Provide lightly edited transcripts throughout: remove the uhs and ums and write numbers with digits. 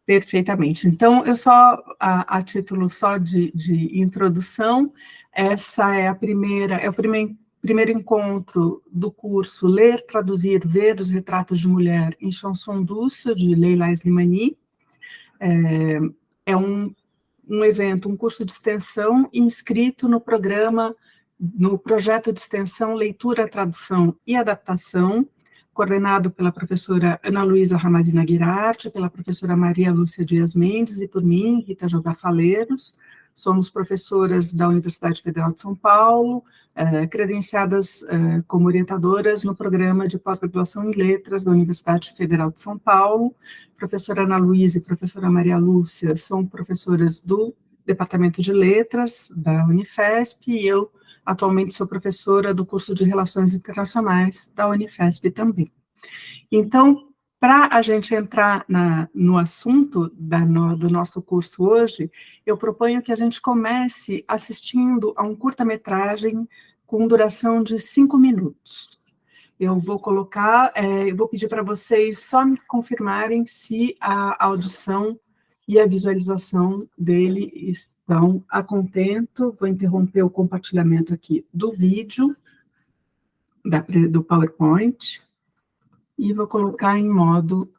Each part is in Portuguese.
Perfeitamente. Então, eu só, a título só de introdução, essa é o primeiro encontro do curso Ler, Traduzir, Ver os Retratos de Mulher em Chanson douce, de Leila Slimani. É um evento, um curso de extensão inscrito no programa, no projeto de extensão Leitura, Tradução e Adaptação, coordenado pela professora Ana Luísa Ramazina Guirarte, pela professora Maria Lúcia Dias Mendes e por mim, Rita Jová Faleiros. Somos professoras da Universidade Federal de São Paulo, credenciadas como orientadoras no programa de pós-graduação em letras da Universidade Federal de São Paulo. Professora Ana Luísa e professora Maria Lúcia são professoras do Departamento de Letras da Unifesp, e eu atualmente sou professora do curso de Relações Internacionais da Unifesp também. Então, para a gente entrar no assunto do nosso curso hoje, eu proponho que a gente comece assistindo a um curta-metragem com duração de 5 minutos. Eu vou pedir para vocês só me confirmarem se a audição e a visualização dele estão a contento. Vou interromper o compartilhamento aqui do vídeo, do PowerPoint, e vou colocar em modo...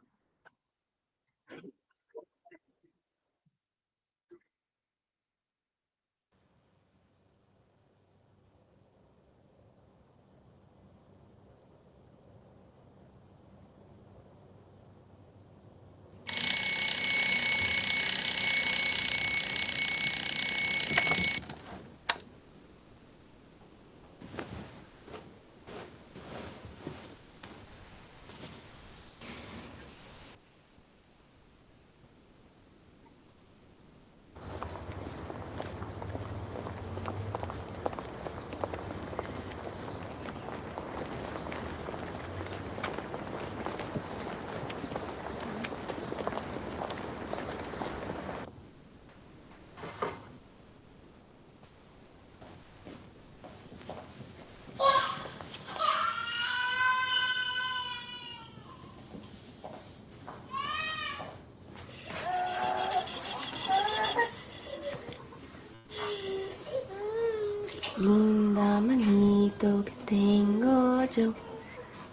Linda manito que tengo yo,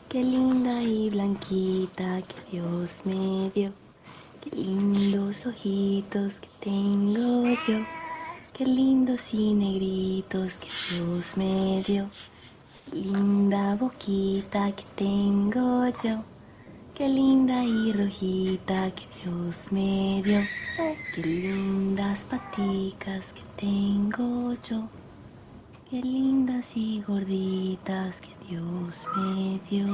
qué linda y blanquita que Dios me dio. Qué lindos ojitos que tengo yo, qué lindos y negritos que Dios me dio. Linda boquita que tengo yo, qué linda y rojita que Dios me dio. Qué lindas paticas que tengo yo, qué lindas y gorditas que Dios me dio.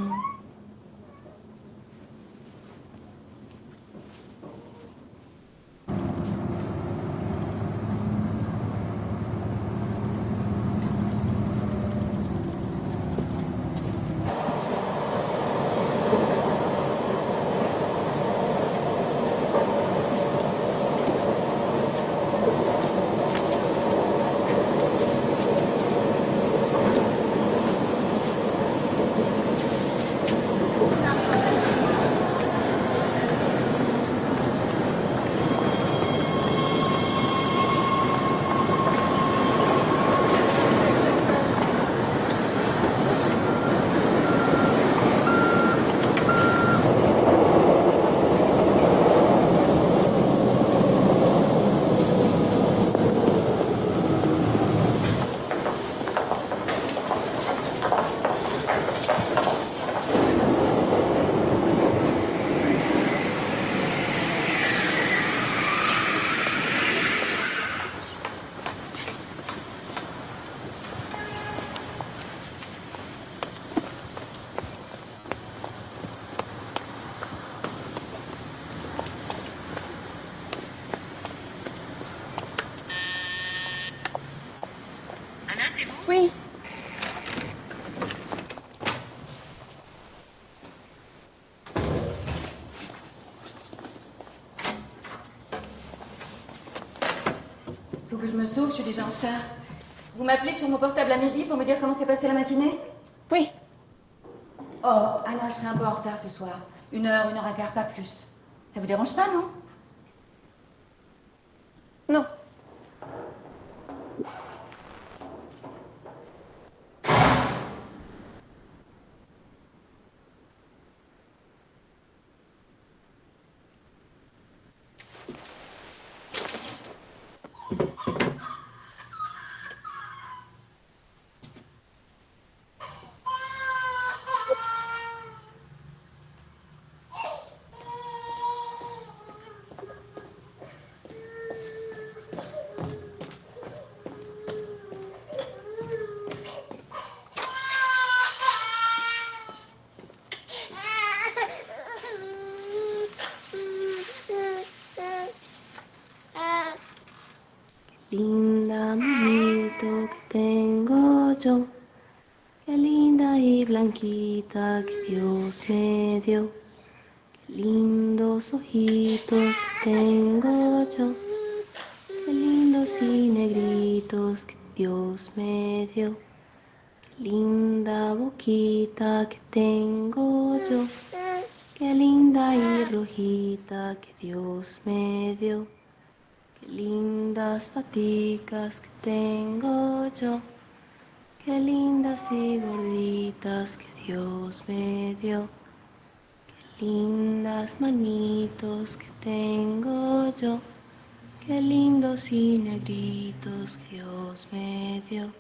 Oui. Faut que je me sauve, je suis déjà en retard. Vous m'appelez sur mon portable à midi pour me dire comment s'est passée la matinée? Oui. Oh, Anna, je serai un peu en retard ce soir. 1 heure, 1 heure et quart, pas plus. Ça vous dérange pas, non? Non. Linda manito que tengo yo, qué linda y blanquita que Dios me dio, qué lindos ojitos que tengo yo, qué lindos y negritos que Dios me dio, qué linda boquita que tengo yo, qué linda y rojita que Dios me dio. Qué lindas paticas que tengo yo, qué lindas y gorditas que Dios me dio, qué lindas manitos que tengo yo, qué lindos y negritos que Dios me dio.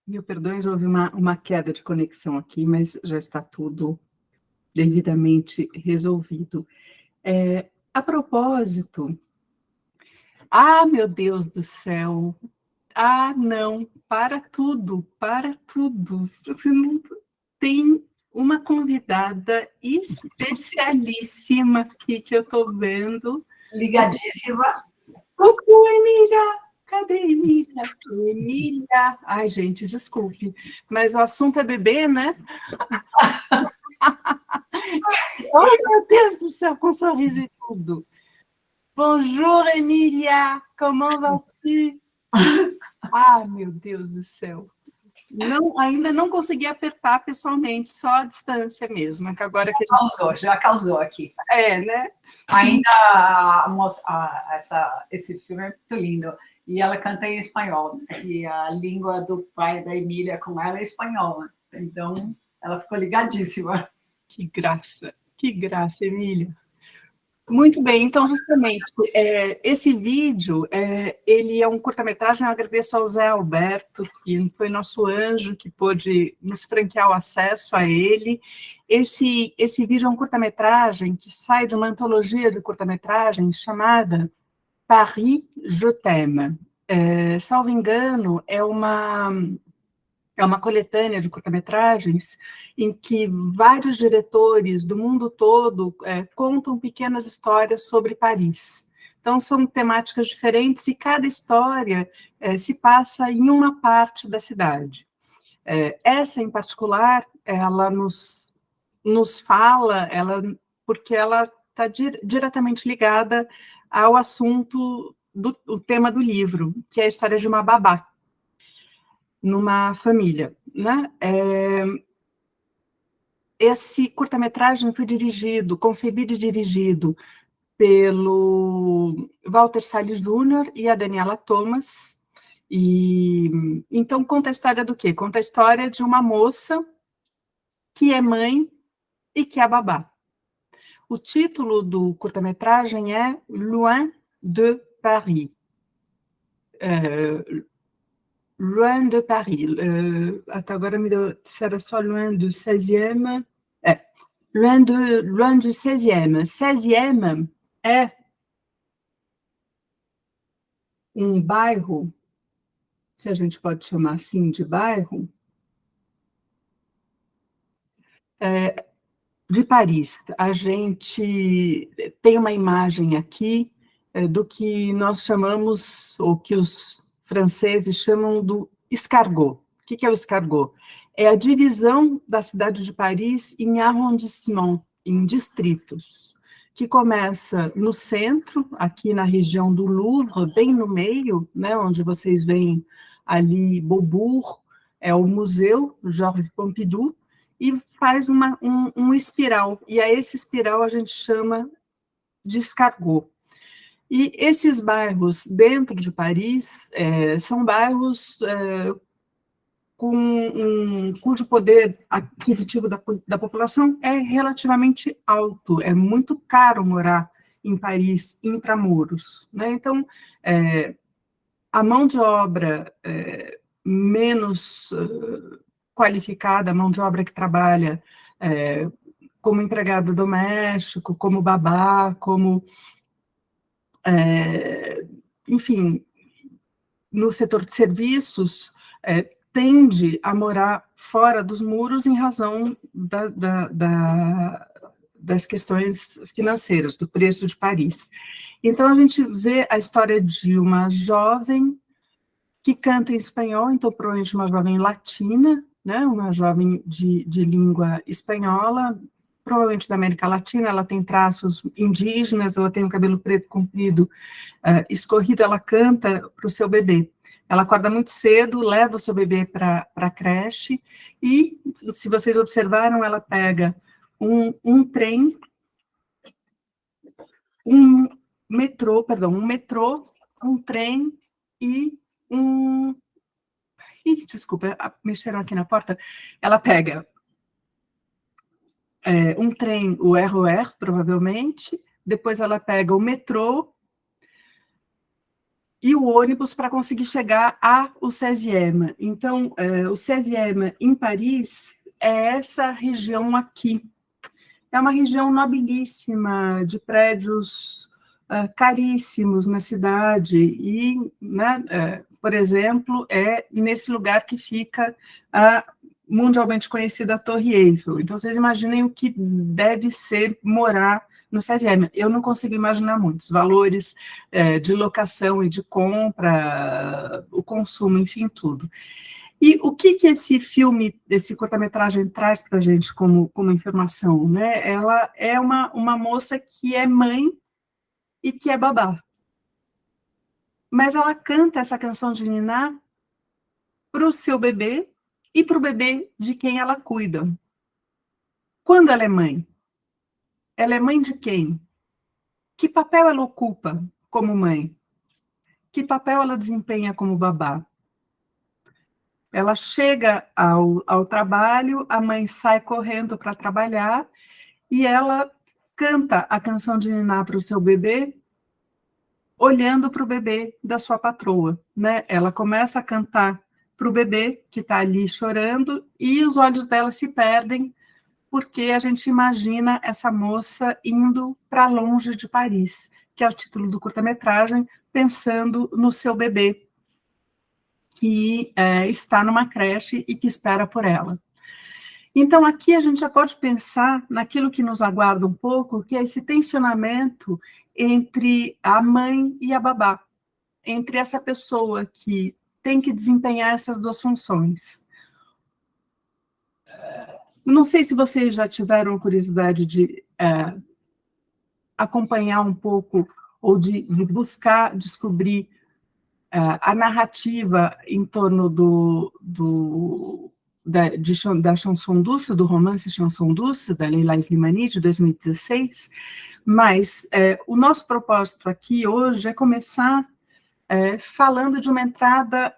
Mil perdões, houve uma queda de conexão aqui, mas já está tudo devidamente resolvido. A propósito, meu Deus do céu, não, para tudo, para tudo. Você não tem uma convidada especialíssima aqui que eu estou vendo. Ligadíssima. Cucu, Emília! Cadê Emília? Emília! Ai, gente, desculpe, mas o assunto é bebê, né? Oh, meu Deus do céu, com sorriso e tudo. Bonjour, Emília! Comment vas-tu? Meu Deus do céu. Ainda não consegui apertar pessoalmente, só a distância mesmo. Que agora que Já causou aqui. Né? Ainda esse filme é muito lindo. E ela canta em espanhol. E a língua do pai da Emília com ela é espanhol. Então, ela ficou ligadíssima. Que graça, Emília. Muito bem, então, justamente, esse vídeo, ele é um curta-metragem, eu agradeço ao Zé Alberto, que foi nosso anjo, que pôde nos franquear o acesso a ele. Esse vídeo é um curta-metragem que sai de uma antologia de curta-metragem chamada Paris, je t'aime. Salvo engano, é uma coletânea de curta-metragens em que vários diretores do mundo todo contam pequenas histórias sobre Paris. Então, são temáticas diferentes e cada história se passa em uma parte da cidade. Essa, em particular, ela nos fala, porque ela está diretamente ligada ao assunto, o tema do livro, que é a história de uma babá numa família, né? Esse curta-metragem foi concebido e dirigido pelo Walter Salles Jr. e a Daniela Thomas, e então conta a história do quê? Conta a história de uma moça que é mãe e que é babá. O título do curta-metragem é Loin de Paris. Loin de Paris. Até agora me disseram só Loin do 16e. Loin do 16e. 16e é um bairro, se a gente pode chamar assim de bairro, de Paris. A gente tem uma imagem aqui do que nós chamamos, ou que os franceses chamam do escargot, que é o escargot? É a divisão da cidade de Paris em arrondissements, em distritos, que começa no centro, aqui na região do Louvre, bem no meio, né, onde vocês veem ali Beaubourg, é o Museu Georges Pompidou, e faz um espiral, e a esse espiral a gente chama de escargot. E esses bairros dentro de Paris são bairros cujo poder aquisitivo da população é relativamente alto, é muito caro morar em Paris, intramuros, né? Então, a mão de obra menos qualificada, a mão de obra que trabalha como empregado doméstico, como babá, como enfim, no setor de serviços, tende a morar fora dos muros em razão das questões financeiras, do preço de Paris. Então, a gente vê a história de uma jovem que canta em espanhol, então, provavelmente uma jovem latina, né, uma jovem de língua espanhola, provavelmente da América Latina, ela tem traços indígenas, ela tem um cabelo preto comprido, escorrido, ela canta para o seu bebê. Ela acorda muito cedo, leva o seu bebê para a creche, e, se vocês observaram, ela pega um trem, um metrô, um trem e desculpa, mexeram aqui na porta. Ela pega um trem, o RER, provavelmente, depois ela pega o metrô e o ônibus para conseguir chegar ao 16e. Então, o 16e em Paris é essa região aqui. É uma região nobilíssima, de prédios caríssimos na cidade, e, né, por exemplo, é nesse lugar que fica a mundialmente conhecida Torre Eiffel. Então, vocês imaginem o que deve ser morar no 16e. Eu não consigo imaginar muitos valores de locação e de compra, o consumo, enfim, tudo. E o que esse filme, esse curta-metragem traz para a gente como informação, né? Ela é uma moça que é mãe e que é babá. Mas ela canta essa canção de niná para o seu bebê e para o bebê de quem ela cuida. Quando ela é mãe? Ela é mãe de quem? Que papel ela ocupa como mãe? Que papel ela desempenha como babá? Ela chega ao trabalho, a mãe sai correndo para trabalhar e ela canta a canção de niná para o seu bebê, olhando para o bebê da sua patroa, né? Ela começa a cantar para o bebê que está ali chorando e os olhos dela se perdem porque a gente imagina essa moça indo para longe de Paris, que é o título do curta-metragem, pensando no seu bebê, que está numa creche e que espera por ela. Então, aqui a gente já pode pensar naquilo que nos aguarda um pouco, que é esse tensionamento entre a mãe e a babá, entre essa pessoa que tem que desempenhar essas duas funções. Não sei se vocês já tiveram curiosidade de acompanhar um pouco ou de buscar descobrir a narrativa em torno da chanson douce, do romance Chanson douce, da Leila Slimani, de 2016, mas o nosso propósito aqui hoje é começar falando de uma entrada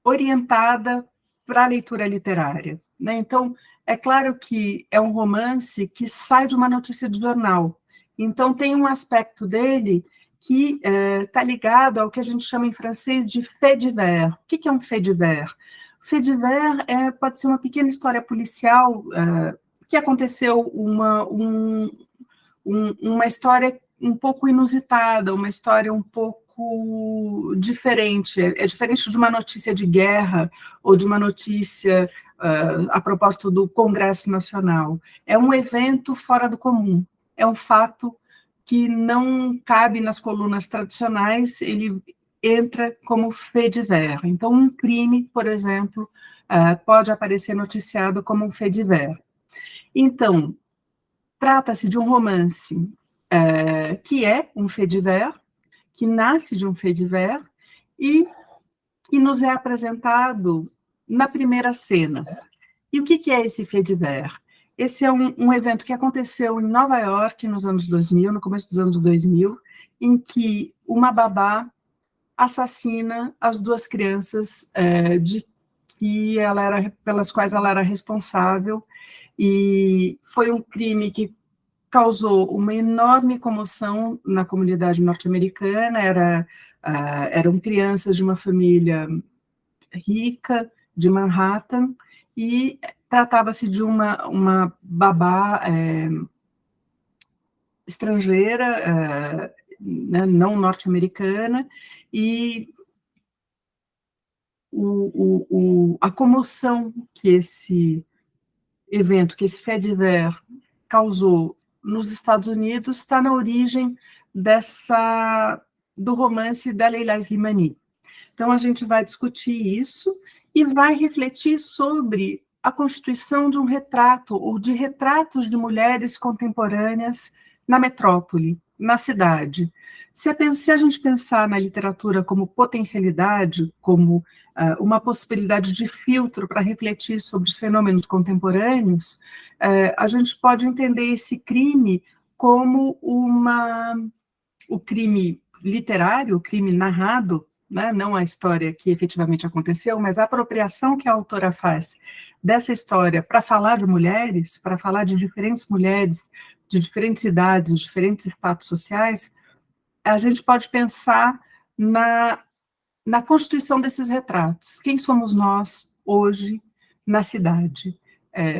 orientada para a leitura literária, né? Então, é claro que é um romance que sai de uma notícia de jornal, então tem um aspecto dele que está ligado ao que a gente chama em francês de fait divers. O que é um fait divers? Fait divers pode ser uma pequena história policial que aconteceu, uma história um pouco inusitada, uma história um pouco diferente. É diferente de uma notícia de guerra ou de uma notícia a propósito do Congresso Nacional. É um evento fora do comum, é um fato que não cabe nas colunas tradicionais, ele entra como fait divers. Então, um crime, por exemplo, pode aparecer noticiado como um fait divers. Então, trata-se de um romance que é um fait divers, que nasce de um fait divers e que nos é apresentado na primeira cena. E o que é esse fait divers? Esse é um evento que aconteceu em Nova York nos anos 2000, no começo dos anos 2000, em que uma babá assassina as duas crianças pelas quais ela era responsável, e foi um crime que causou uma enorme comoção na comunidade norte-americana. Eram crianças de uma família rica de Manhattan, e tratava-se de uma babá estrangeira, né, não norte-americana, e a comoção que esse evento, que esse fait divers causou nos Estados Unidos está na origem do romance da Leila Slimani. Então, a gente vai discutir isso e vai refletir sobre a constituição de um retrato, ou de retratos de mulheres contemporâneas na metrópole, na cidade. Se a gente pensar na literatura como potencialidade, como uma possibilidade de filtro para refletir sobre os fenômenos contemporâneos, a gente pode entender esse crime como o crime literário, o crime narrado, né, não a história que efetivamente aconteceu, mas a apropriação que a autora faz dessa história para falar de mulheres, para falar de diferentes mulheres, de diferentes idades, diferentes status sociais. A gente pode pensar na constituição desses retratos. Quem somos nós hoje na cidade?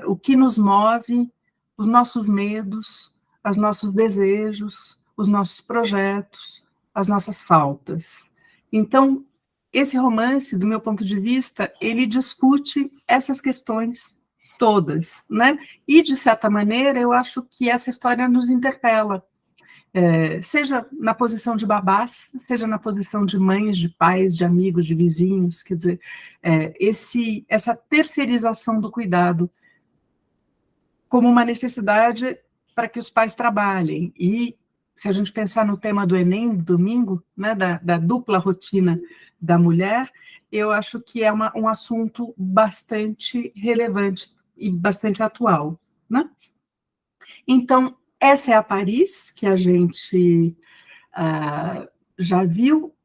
O que nos move, os nossos medos, os nossos desejos, os nossos projetos, as nossas faltas. Então, esse romance, do meu ponto de vista, ele discute essas questões todas, né? E, de certa maneira, eu acho que essa história nos interpela, seja na posição de babás, seja na posição de mães, de pais, de amigos, de vizinhos, quer dizer, essa terceirização do cuidado como uma necessidade para que os pais trabalhem. E, se a gente pensar no tema do Enem, domingo, né, da dupla rotina da mulher, eu acho que é um assunto bastante relevante e bastante atual, né? Então, essa é a Paris, que a gente já viu.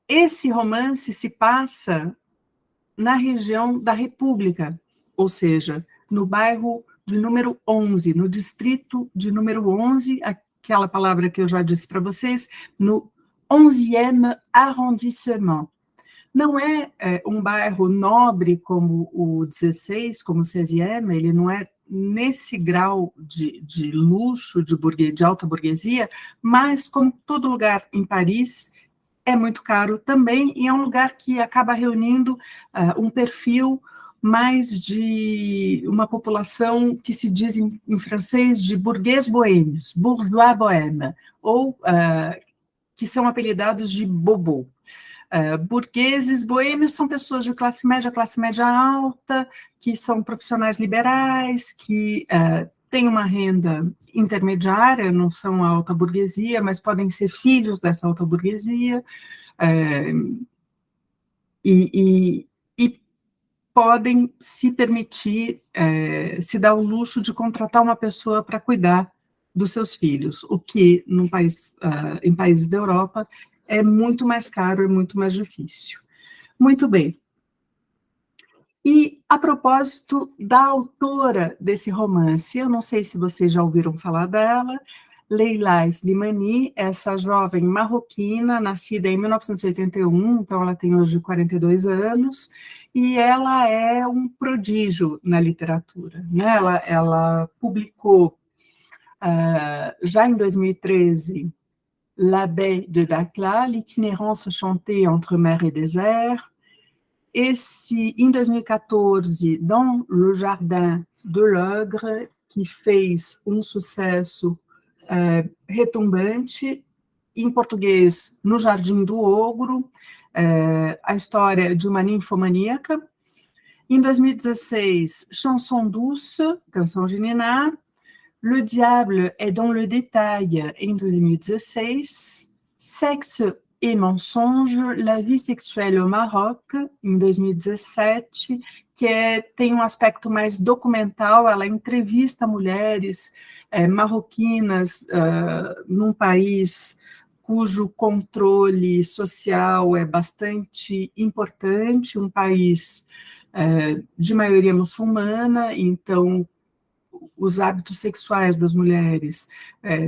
Esse romance se passa na região da República, ou seja, no bairro de número 11, no distrito de número 11, aquela palavra que eu já disse para vocês, no 11e arrondissement. Não é um bairro nobre como o 16, como o 16e, ele não é nesse grau de luxo, de alta burguesia, mas, como todo lugar em Paris, é muito caro também, e é um lugar que acaba reunindo um perfil mais de uma população que se diz em francês de burguês boêmios, bourgeois bohème, ou que são apelidados de bobo. Burgueses boêmios são pessoas de classe média alta, que são profissionais liberais, que têm uma renda intermediária, não são a alta burguesia, mas podem ser filhos dessa alta burguesia, e podem se permitir, se dar o luxo de contratar uma pessoa para cuidar dos seus filhos, o que em países da Europa é muito mais caro, é muito mais difícil. Muito bem. E, a propósito da autora desse romance, eu não sei se vocês já ouviram falar dela, Leila Slimani, essa jovem marroquina, nascida em 1981, então ela tem hoje 42 anos, e ela é um prodígio na literatura, né? Ela publicou, já em 2013, L'Abbé de Dakhla, L'itinérance chantée entre mer et désert. Em 2014, Dans le Jardin de l'Ogre, que fez um sucesso retumbante, em português, No Jardim do Ogro, a história de uma ninfomaníaca. Em 2016, Chanson douce, Canção de Ninar. Le Diable est dans le détail, em 2016. Sexe et mensonge, La vie sexuelle au Maroc, em 2017, que tem um aspecto mais documental. Ela entrevista mulheres marroquinas num país cujo controle social é bastante importante, um país de maioria muçulmana, então os hábitos sexuais das mulheres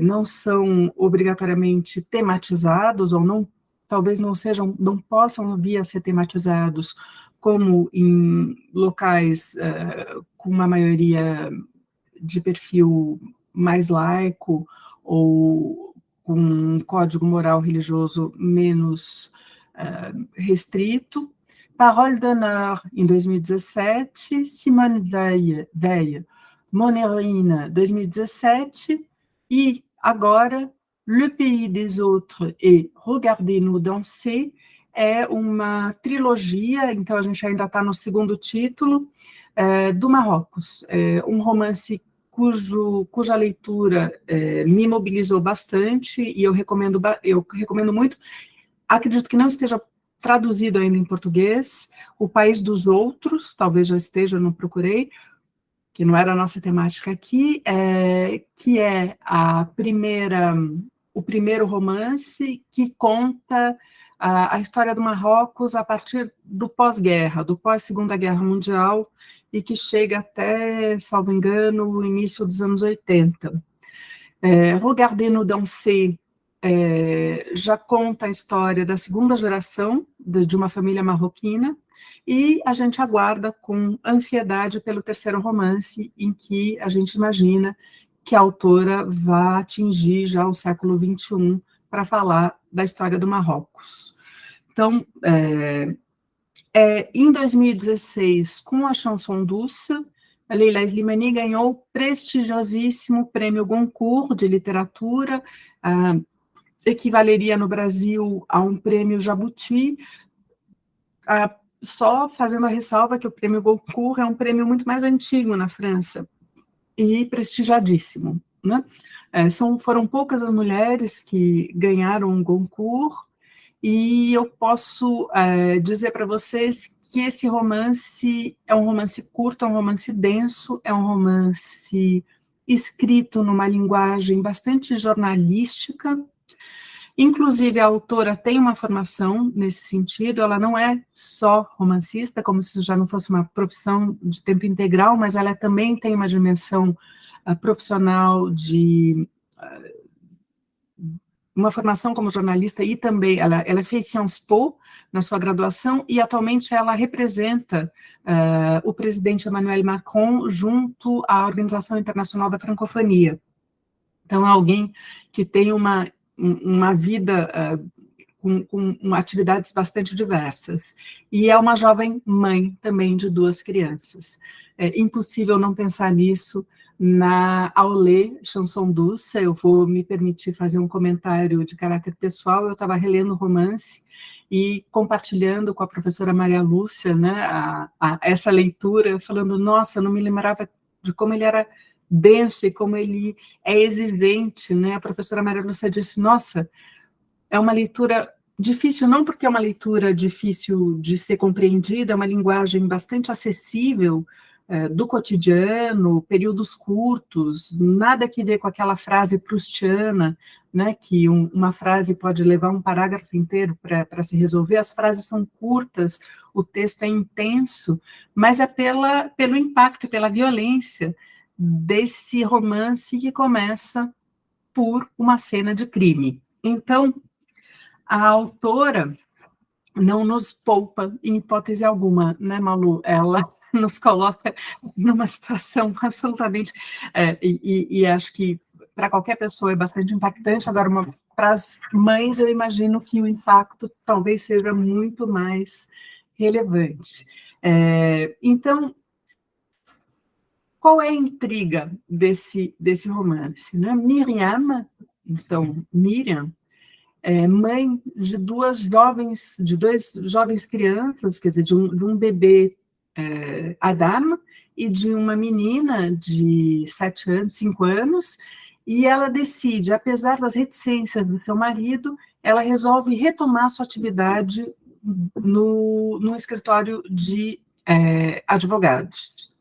não são obrigatoriamente tematizados, ou não, talvez não possam vir a ser tematizados como em locais com uma maioria de perfil mais laico, ou com um código moral religioso menos restrito. Parole d'honneur, em 2017, Simone Veil, Mon Héroïne, 2017, e agora, Le Pays des Autres et Regardez-nous danser, é uma trilogia, então a gente ainda está no segundo título, do Marrocos, um romance cuja leitura me mobilizou bastante, e eu recomendo muito. Acredito que não esteja traduzido ainda em português, O País dos Outros, talvez já esteja, eu não procurei, que não era a nossa temática aqui, que é o primeiro romance que conta a história do Marrocos a partir do pós-guerra, do pós-Segunda Guerra Mundial, e que chega até, salvo engano, o início dos anos 80. Regardez-nous danser já conta a história da segunda geração de uma família marroquina, e a gente aguarda com ansiedade pelo terceiro romance, em que a gente imagina que a autora vai atingir já o século XXI para falar da história do Marrocos. Então, em 2016, com a Chanson douce, a Leila Slimani ganhou o prestigiosíssimo Prêmio Goncourt de Literatura, equivaleria no Brasil a um prêmio Jabuti, só fazendo a ressalva que o prêmio Goncourt é um prêmio muito mais antigo na França, e prestigiadíssimo, né? Foram poucas as mulheres que ganharam um Goncourt, e eu posso dizer para vocês que esse romance é um romance curto, é um romance denso, é um romance escrito numa linguagem bastante jornalística. Inclusive, a autora tem uma formação nesse sentido, ela não é só romancista, como se já não fosse uma profissão de tempo integral, mas ela também tem uma dimensão profissional de uma formação como jornalista, e também ela fez Sciences Po na sua graduação, e atualmente ela representa o presidente Emmanuel Macron junto à Organização Internacional da Francofonia. Então, é alguém que tem uma vida com atividades bastante diversas, e é uma jovem mãe também de 2 crianças. É impossível não pensar nisso ao ler Chanson douce. Eu vou me permitir fazer um comentário de caráter pessoal. Eu estava relendo o romance e compartilhando com a professora Maria Lúcia, né, essa leitura, falando, nossa, eu não me lembrava de como ele era denso e como ele é exigente, né? A professora Maria Lúcia disse, nossa, é uma leitura difícil, não porque é uma leitura difícil de ser compreendida, é uma linguagem bastante acessível, do cotidiano, períodos curtos, nada que ver com aquela frase proustiana, né, que uma frase pode levar um parágrafo inteiro para se resolver. As frases são curtas, o texto é intenso, mas é pelo impacto e pela violência desse romance que começa por uma cena de crime. Então, a autora não nos poupa em hipótese alguma, né, Malu? Ela nos coloca numa situação absolutamente... e acho que para qualquer pessoa é bastante impactante. Agora, para as mães, eu imagino que o impacto talvez seja muito mais relevante. Então, qual é a intriga desse romance, né? Miriam mãe de duas jovens crianças, quer dizer, de um bebê Adam e de uma menina de 7 anos, 5 anos, e ela decide, apesar das reticências do seu marido, ela resolve retomar sua atividade no escritório de advogados.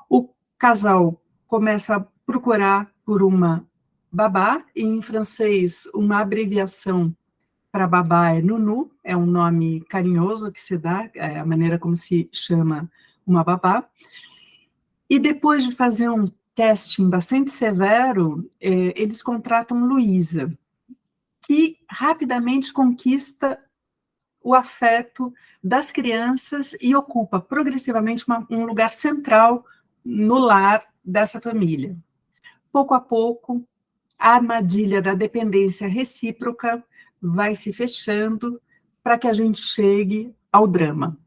O casal começa a procurar por uma babá, e em francês, uma abreviação para babá é Nunu, é um nome carinhoso que se dá, é a maneira como se chama uma babá. E depois de fazer um casting bastante severo, eles contratam Luísa, que rapidamente conquista o afeto das crianças e ocupa progressivamente um lugar central no lar dessa família. Pouco a pouco, a armadilha da dependência recíproca vai se fechando para que a gente chegue ao drama.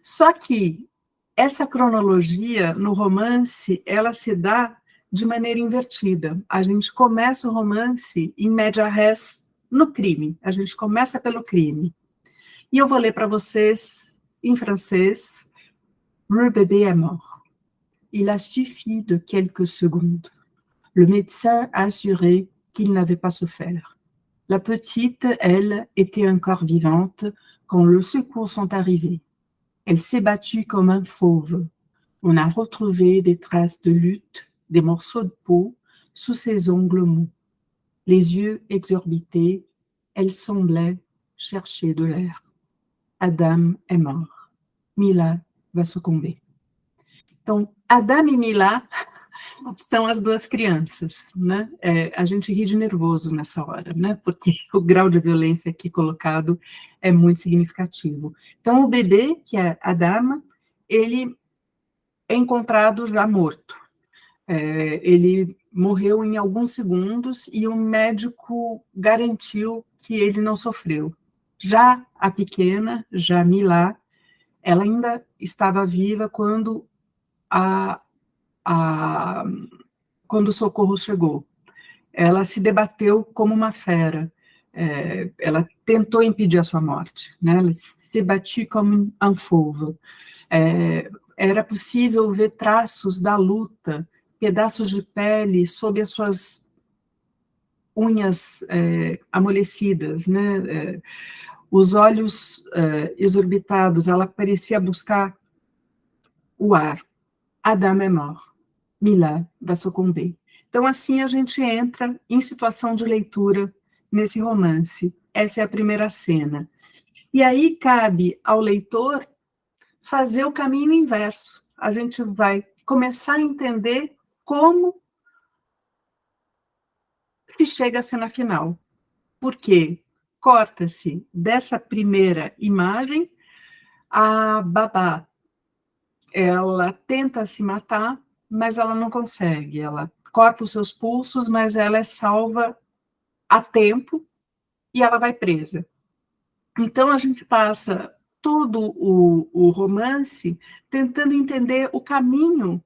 Só que essa cronologia no romance, ela se dá de maneira invertida. A gente começa o romance em média res no crime. A gente começa pelo crime. E eu vou ler para vocês, em francês, Le bébé est mort. Il a suffi de quelques secondes. Le médecin a assuré qu'il n'avait pas souffert. La petite, elle, était encore vivante quand les secours sont arrivés. Elle s'est battue comme un fauve. On a retrouvé des traces de lutte, des morceaux de peau sous ses ongles mous. Les yeux exorbités, elle semblait chercher de l'air. Adam est mort. Mila vai sucumber. Então, Adam e Mila são as duas crianças, né? A gente ri de nervoso nessa hora, né? Porque o grau de violência aqui colocado é muito significativo. Então, o bebê, que é Adam, ele é encontrado já morto. Ele morreu em alguns segundos e o médico garantiu que ele não sofreu. Já a pequena, já Mila, ela ainda estava viva quando quando o socorro chegou. Ela se debateu como uma fera. Ela tentou impedir a sua morte, né? Ela se bateu como um fauve. Era possível ver traços da luta, pedaços de pele sob as suas unhas amolecidas, né? Os olhos exorbitados, ela parecia buscar o ar. Adam é mort. Mila vai sucumber. Então, assim, a gente entra em situação de leitura nesse romance. Essa é a primeira cena. E aí cabe ao leitor fazer o caminho inverso. A gente vai começar a entender como se chega à cena final. Porque corta-se dessa primeira imagem, a babá, ela tenta se matar, mas ela não consegue. Ela corta os seus pulsos, mas ela é salva a tempo e ela vai presa. Então, a gente passa todo o romance tentando entender o caminho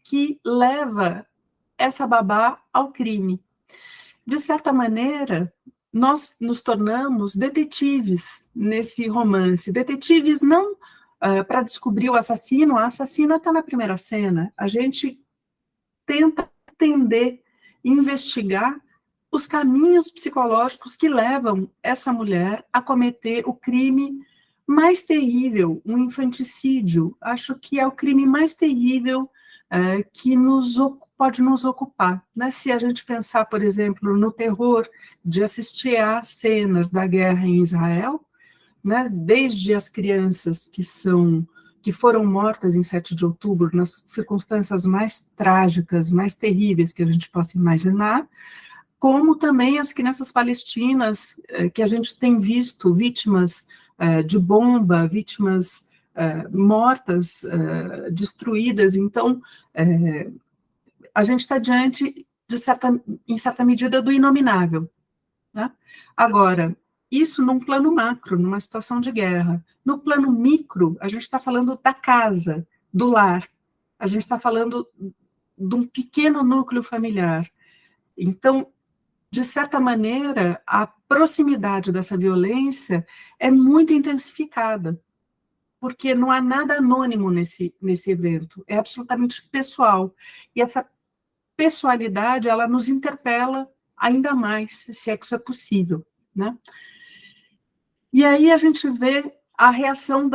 que leva essa babá ao crime. De certa maneira, nós nos tornamos detetives nesse romance. Detetives não para descobrir o assassino, a assassina está na primeira cena. A gente tenta entender, investigar os caminhos psicológicos que levam essa mulher a cometer o crime mais terrível, um infanticídio. Acho que é o crime mais terrível que pode nos ocupar, né? Se a gente pensar, por exemplo, no terror de assistir às cenas da guerra em Israel, né? Desde as crianças que foram mortas em 7 de outubro, nas circunstâncias mais trágicas, mais terríveis que a gente possa imaginar, como também as crianças palestinas, que a gente tem visto vítimas de bomba, vítimas mortas, destruídas. Então, a gente está diante, em certa medida, do inominável, né? Agora, isso num plano macro, numa situação de guerra. No plano micro, a gente está falando da casa, do lar. A gente está falando de um pequeno núcleo familiar. Então, de certa maneira, a proximidade dessa violência é muito intensificada, porque não há nada anônimo nesse evento, é absolutamente pessoal. E essa pessoalidade, ela nos interpela ainda mais, se é que isso é possível, né? E aí a gente vê a reação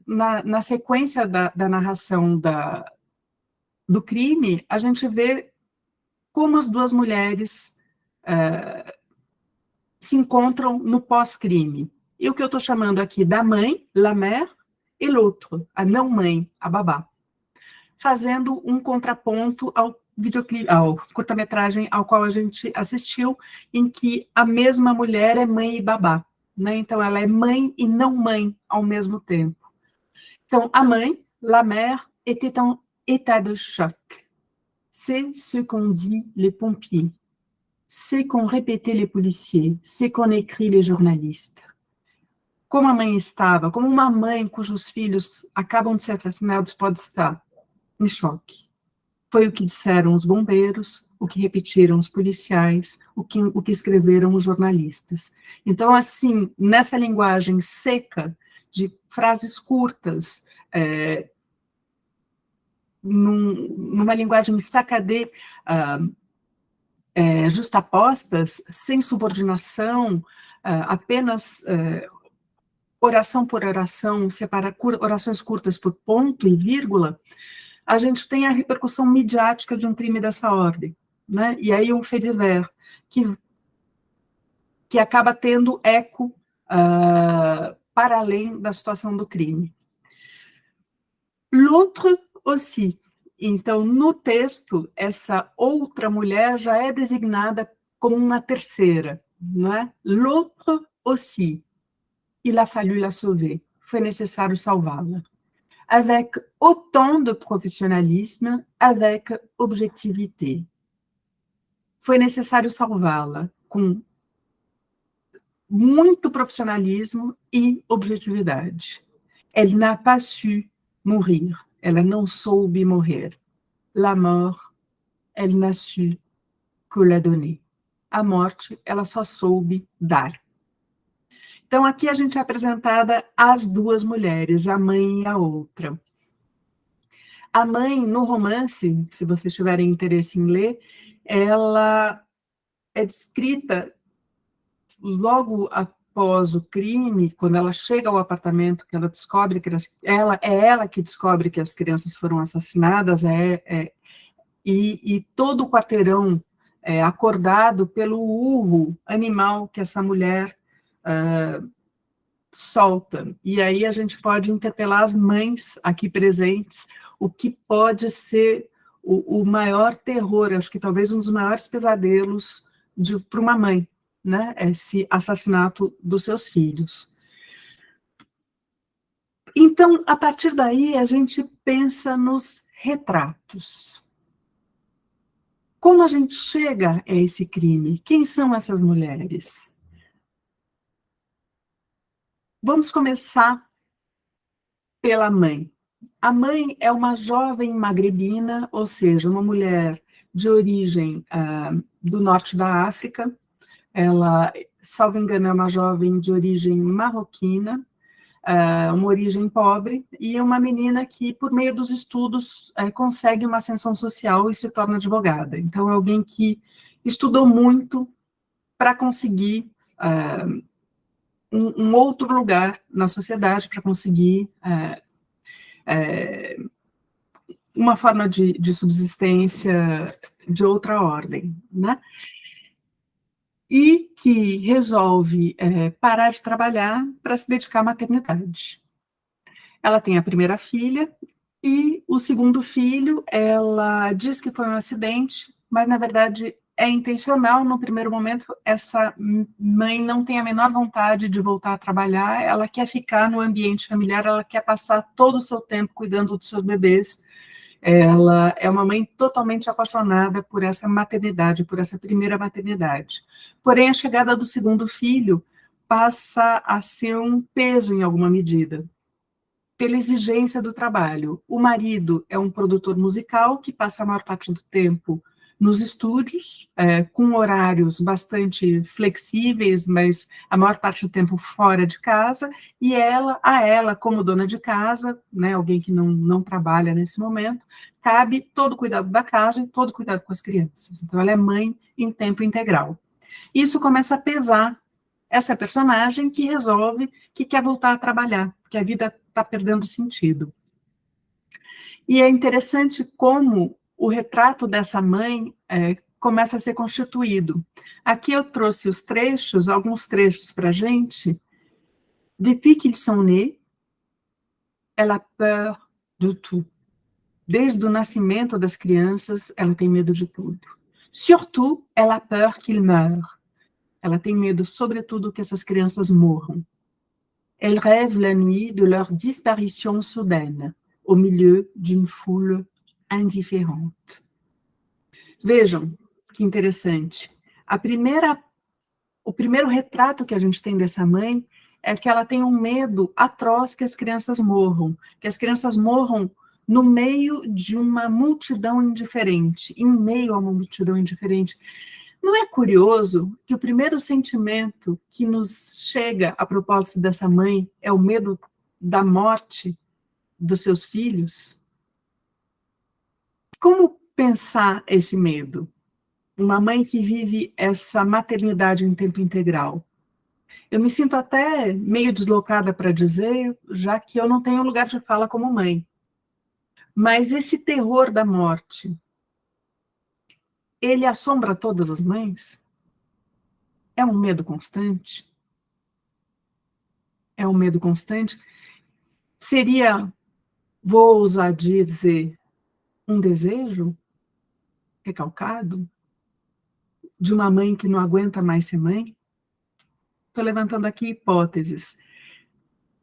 na sequência da narração do crime, a gente vê como as duas mulheres se encontram no pós-crime. E o que eu estou chamando aqui da mãe, la mère, e l'autre, a não-mãe, a babá, fazendo um contraponto ao videoclipe, ao curta-metragem ao qual a gente assistiu, em que a mesma mulher é mãe e babá, né? Então, ela é mãe e não mãe ao mesmo tempo. Então, a mãe, la mère, était en état de choc. C'est ce qu'ont dit les pompiers. C'est qu'ont répété les policiers. C'est qu'ont écrit les journalistes. Como a mãe estava, como uma mãe cujos filhos acabam de ser assassinados pode estar em choque. Foi o que disseram os bombeiros, o que repetiram os policiais, o que escreveram os jornalistas. Então, assim, nessa linguagem seca, de frases curtas, numa linguagem sacadê, justapostas, sem subordinação, apenas oração por oração, orações curtas por ponto e vírgula, a gente tem a repercussão midiática de um crime dessa ordem, né? E aí um fait divers que acaba tendo eco para além da situação do crime. L'autre aussi. Então, no texto, essa outra mulher já é designada como uma terceira, não é? L'autre aussi. Il a fallu la sauver. Foi necessário salvá-la. Avec autant de profissionalisme, avec objectivité. Foi necessário salvá-la com muito profissionalismo e objetividade. Elle n'a pas su mourir. Ela não soube morrer. La mort, elle n'a su que la donner. A morte, ela só soube dar. Então, aqui a gente é apresentada as duas mulheres, a mãe e a outra. A mãe, no romance, se vocês tiverem interesse em ler, ela é descrita logo após o crime, quando ela chega ao apartamento, que ela descobre que ela que descobre que as crianças foram assassinadas, e todo o quarteirão é acordado pelo urro animal que essa mulher solta. E aí a gente pode interpelar as mães aqui presentes, o que pode ser o maior terror, acho que talvez um dos maiores pesadelos para uma mãe, né? Esse assassinato dos seus filhos. Então, a partir daí, a gente pensa nos retratos. Como a gente chega a esse crime? Quem são essas mulheres? Vamos começar pela mãe. A mãe é uma jovem magrebina, ou seja, uma mulher de origem do norte da África. Ela, salvo engano, é uma jovem de origem marroquina, uma origem pobre, e é uma menina que, por meio dos estudos, consegue uma ascensão social e se torna advogada. Então, é alguém que estudou muito para conseguir um outro lugar na sociedade, para conseguir uma forma de subsistência de outra ordem, né? E que resolve parar de trabalhar para se dedicar à maternidade. Ela tem a primeira filha, e o segundo filho, ela diz que foi um acidente, mas, na verdade, é intencional. No primeiro momento, essa mãe não tem a menor vontade de voltar a trabalhar, ela quer ficar no ambiente familiar, ela quer passar todo o seu tempo cuidando dos seus bebês. Ela é uma mãe totalmente apaixonada por essa maternidade, por essa primeira maternidade. Porém, a chegada do segundo filho passa a ser um peso em alguma medida, pela exigência do trabalho. O marido é um produtor musical que passa a maior parte do tempo nos estúdios, com horários bastante flexíveis, mas a maior parte do tempo fora de casa, e ela, como dona de casa, né, alguém que não trabalha nesse momento, cabe todo o cuidado da casa e todo o cuidado com as crianças. Então, ela é mãe em tempo integral. Isso começa a pesar essa personagem que resolve que quer voltar a trabalhar, que a vida está perdendo sentido. E é interessante como o retrato dessa mãe começa a ser constituído. Aqui eu trouxe os trechos, alguns trechos para a gente. Depuis qu'ils sont nés, elle a peur de tout. Desde o nascimento das crianças, ela tem medo de tudo. Surtout, elle a peur qu'ils meurent. Ela tem medo, sobretudo, que essas crianças morram. Elle rêve la nuit de leur disparition soudaine, au milieu d'une foule indifférente. Vejam que interessante. O primeiro retrato que a gente tem dessa mãe é que ela tem um medo atroz que as crianças morram no meio de uma multidão indiferente, em meio a uma multidão indiferente. Não é curioso que o primeiro sentimento que nos chega a propósito dessa mãe é o medo da morte dos seus filhos? Como pensar esse medo? Uma mãe que vive essa maternidade em tempo integral. Eu me sinto até meio deslocada para dizer, já que eu não tenho lugar de fala como mãe. Mas esse terror da morte, ele assombra todas as mães? É um medo constante? É um medo constante? Seria, vou ousar dizer, um desejo recalcado de uma mãe que não aguenta mais ser mãe? Estou levantando aqui hipóteses.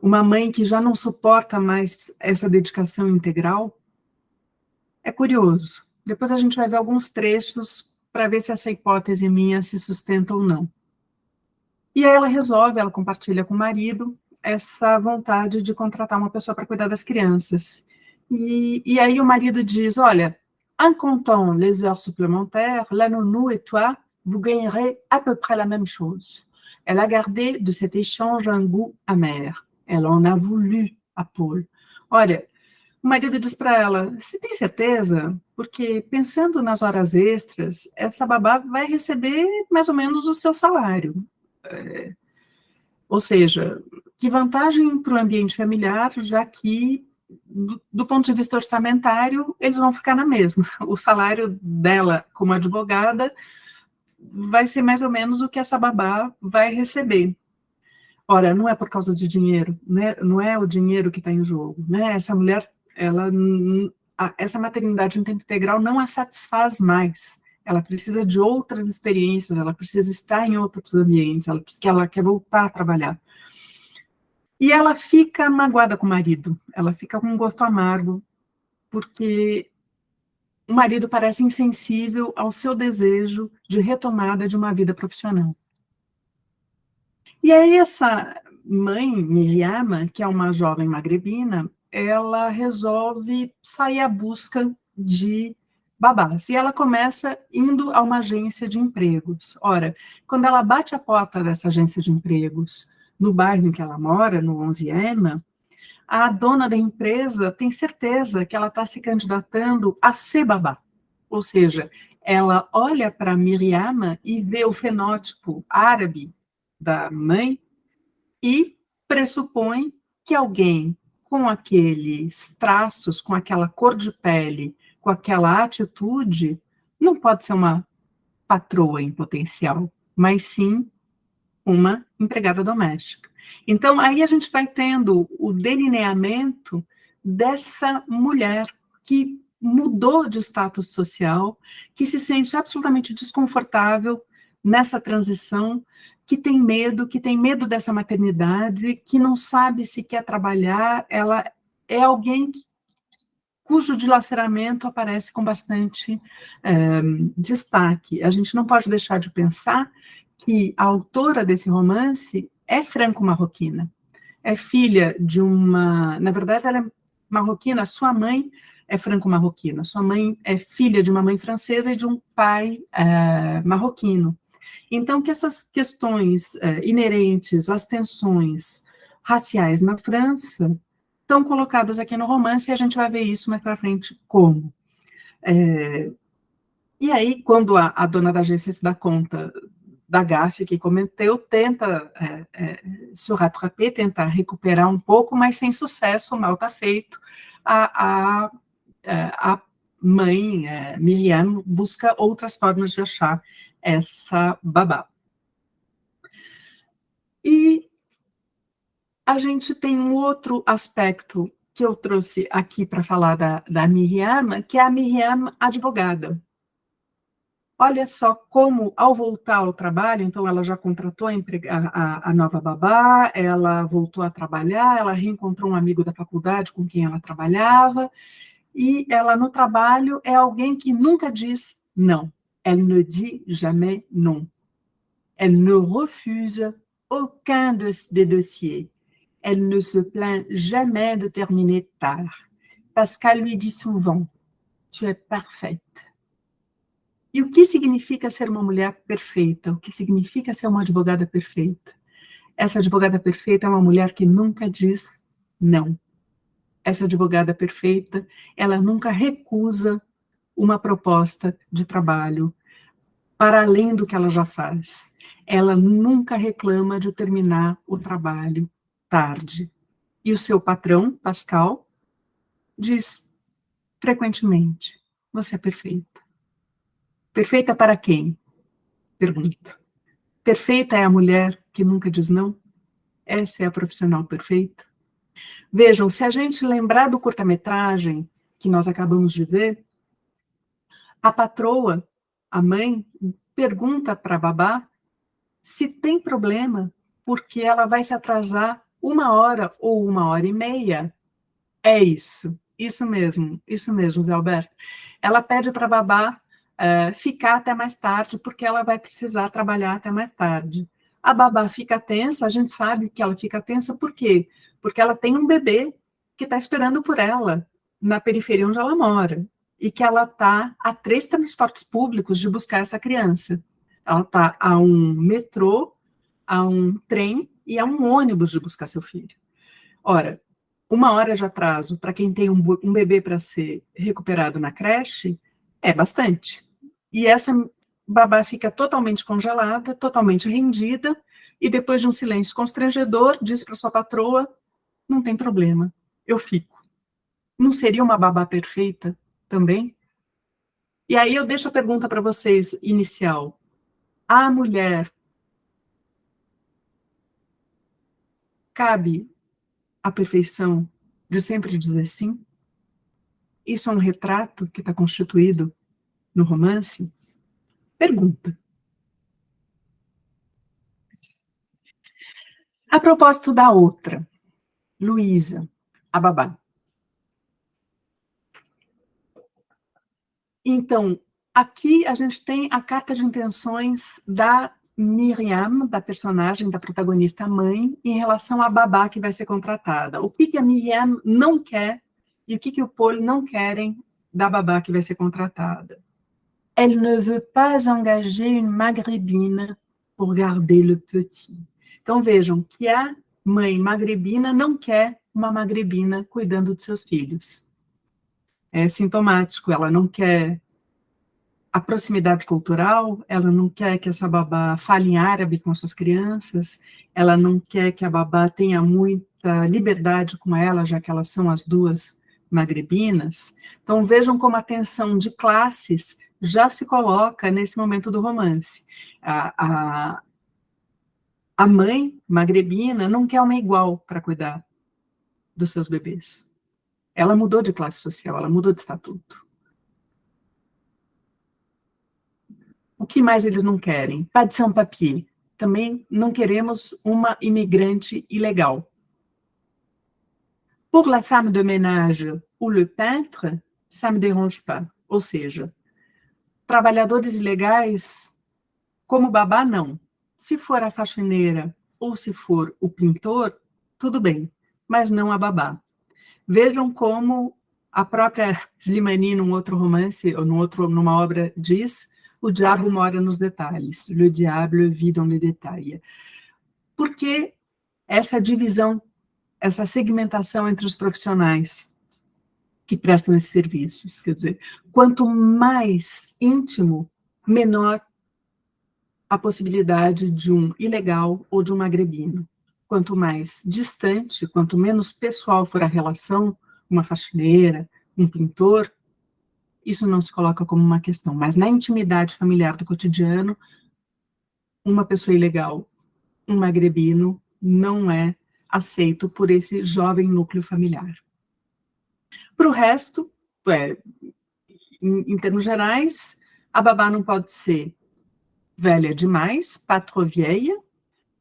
Uma mãe que já não suporta mais essa dedicação integral? É curioso. Depois a gente vai ver alguns trechos para ver se essa hipótese minha se sustenta ou não. E aí ela compartilha com o marido essa vontade de contratar uma pessoa para cuidar das crianças. E aí o marido diz, olha, en comptant les heures supplémentaires, la nounou et toi, vous gagnerez à peu près la même chose. Elle a gardé de cet échange un goût amer. Elle en a voulu à Paul. Olha, o marido diz para ela, você tem certeza? Porque pensando nas horas extras, essa babá vai receber mais ou menos o seu salário. Ou seja, que vantagem para o ambiente familiar, já que, do ponto de vista orçamentário, eles vão ficar na mesma. O salário dela como advogada vai ser mais ou menos o que essa babá vai receber. Ora, não é por causa de dinheiro, né? Não é o dinheiro que está em jogo, né? Essa mulher, essa maternidade em tempo integral não a satisfaz mais. Ela precisa de outras experiências, ela precisa estar em outros ambientes, ela quer voltar a trabalhar. E ela fica magoada com o marido, ela fica com um gosto amargo, porque o marido parece insensível ao seu desejo de retomada de uma vida profissional. E aí essa mãe, Miriam, que é uma jovem magrebina, ela resolve sair à busca de babás. E ela começa indo a uma agência de empregos. Ora, quando ela bate a porta dessa agência de empregos, no bairro em que ela mora, no 11º, a dona da empresa tem certeza que ela está se candidatando a ser babá. Ou seja, ela olha para Miriam e vê o fenótipo árabe da mãe e pressupõe que alguém com aqueles traços, com aquela cor de pele, com aquela atitude, não pode ser uma patroa em potencial, mas sim uma empregada doméstica. Então, aí a gente vai tendo o delineamento dessa mulher que mudou de status social, que se sente absolutamente desconfortável nessa transição, que tem medo dessa maternidade, que não sabe se quer trabalhar, ela é alguém cujo dilaceramento aparece com bastante destaque. A gente não pode deixar de pensar que a autora desse romance é franco-marroquina, é filha de uma... Na verdade, ela é marroquina, sua mãe é franco-marroquina, sua mãe é filha de uma mãe francesa e de um pai marroquino. Então, que essas questões inerentes às tensões raciais na França estão colocadas aqui no romance, e a gente vai ver isso mais para frente como. E aí, quando a dona da agência se dá conta da gafe que cometeu, tenta se rattraper, tenta recuperar um pouco, mas sem sucesso, o mal está feito. A mãe, Miriam, busca outras formas de achar essa babá. E a gente tem um outro aspecto que eu trouxe aqui para falar da Miriam, que é a Miriam advogada. Olha só como, ao voltar ao trabalho, então ela já contratou a nova babá, ela voltou a trabalhar, ela reencontrou um amigo da faculdade com quem ela trabalhava, e ela no trabalho é alguém que nunca diz não. Elle ne dit jamais non. Elle ne refuse aucun des dossiers. Elle ne se plaint jamais de terminer tard. Pascal lui dit souvent, tu es parfaite. E o que significa ser uma mulher perfeita? O que significa ser uma advogada perfeita? Essa advogada perfeita é uma mulher que nunca diz não. Essa advogada perfeita, ela nunca recusa uma proposta de trabalho para além do que ela já faz. Ela nunca reclama de terminar o trabalho tarde. E o seu patrão, Pascal, diz frequentemente, você é perfeita. Perfeita para quem? Pergunta. Perfeita é a mulher que nunca diz não? Essa é a profissional perfeita? Vejam, se a gente lembrar do curta-metragem que nós acabamos de ver, a patroa, a mãe, pergunta para a babá se tem problema porque ela vai se atrasar 1 hora ou 1 hora e meia. É isso mesmo, Zé Alberto. Ela pede para a babá ficar até mais tarde, porque ela vai precisar trabalhar até mais tarde. A babá fica tensa, a gente sabe que ela fica tensa, por quê? Porque ela tem um bebê que está esperando por ela, na periferia onde ela mora, e que ela está a 3 transportes públicos de buscar essa criança. Ela está a um metrô, a um trem e a um ônibus de buscar seu filho. Ora, 1 hora de atraso para quem tem um bebê para ser recuperado na creche é bastante. E essa babá fica totalmente congelada, totalmente rendida, e depois de um silêncio constrangedor, diz para sua patroa, não tem problema, eu fico. Não seria uma babá perfeita também? E aí eu deixo a pergunta para vocês, inicial. A mulher cabe a perfeição de sempre dizer sim? Isso é um retrato que está constituído no romance? Pergunta. A propósito da outra, Luísa, a babá. Então, aqui a gente tem a carta de intenções da Miriam, da personagem, da protagonista mãe, em relação à babá que vai ser contratada. O que a Miriam não quer e o que o Paul não querem da babá que vai ser contratada. Elle ne veut pas engager une maghrébine pour garder le petit. Então vejam que a mãe magrebina não quer uma magrebina cuidando de seus filhos. É sintomático, ela não quer a proximidade cultural, ela não quer que essa babá fale em árabe com suas crianças, ela não quer que a babá tenha muita liberdade com ela, já que elas são as duas magrebinas. Então vejam como a tensão de classes já se coloca nesse momento do romance. A mãe magrebina não quer uma igual para cuidar dos seus bebês. Ela mudou de classe social, ela mudou de estatuto. O que mais eles não querem? Pas de sans-papier. Também não queremos uma imigrante ilegal. Pour la femme de ménage ou le peintre, ça me dérange pas. Ou seja, trabalhadores ilegais, como babá, não. Se for a faxineira ou se for o pintor, tudo bem, mas não a babá. Vejam como A própria Slimani, num outro romance, ou numa obra, diz: o diabo mora nos detalhes. Le diable vit dans les détails. Por que essa divisão, essa segmentação entre os profissionais que prestam esses serviços? Quer dizer, quanto mais íntimo, menor a possibilidade de um ilegal ou de um magrebino. Quanto mais distante, quanto menos pessoal for a relação, uma faxineira, um pintor, isso não se coloca como uma questão. Mas na intimidade familiar do cotidiano, uma pessoa ilegal, um magrebino, não é aceito por esse jovem núcleo familiar. Para o resto, em termos gerais, a babá não pode ser velha demais, pas trop vieille,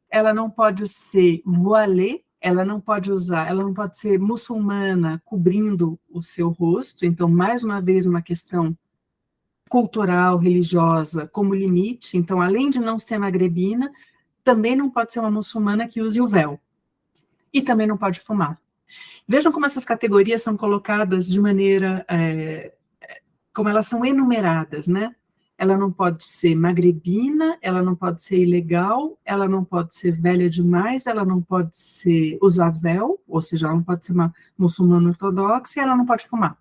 ela não pode ser voilée, ela não pode ser muçulmana cobrindo o seu rosto. Então, mais uma vez, uma questão cultural, religiosa, como limite. Então, além de não ser magrebina, também não pode ser uma muçulmana que use o véu. E também não pode fumar. Vejam como essas categorias são colocadas de maneira, como elas são enumeradas, né? Ela não pode ser magrebina, ela não pode ser ilegal, ela não pode ser velha demais, ela não pode usar véu, ou seja, ela não pode ser uma muçulmana ortodoxa, e ela não pode fumar.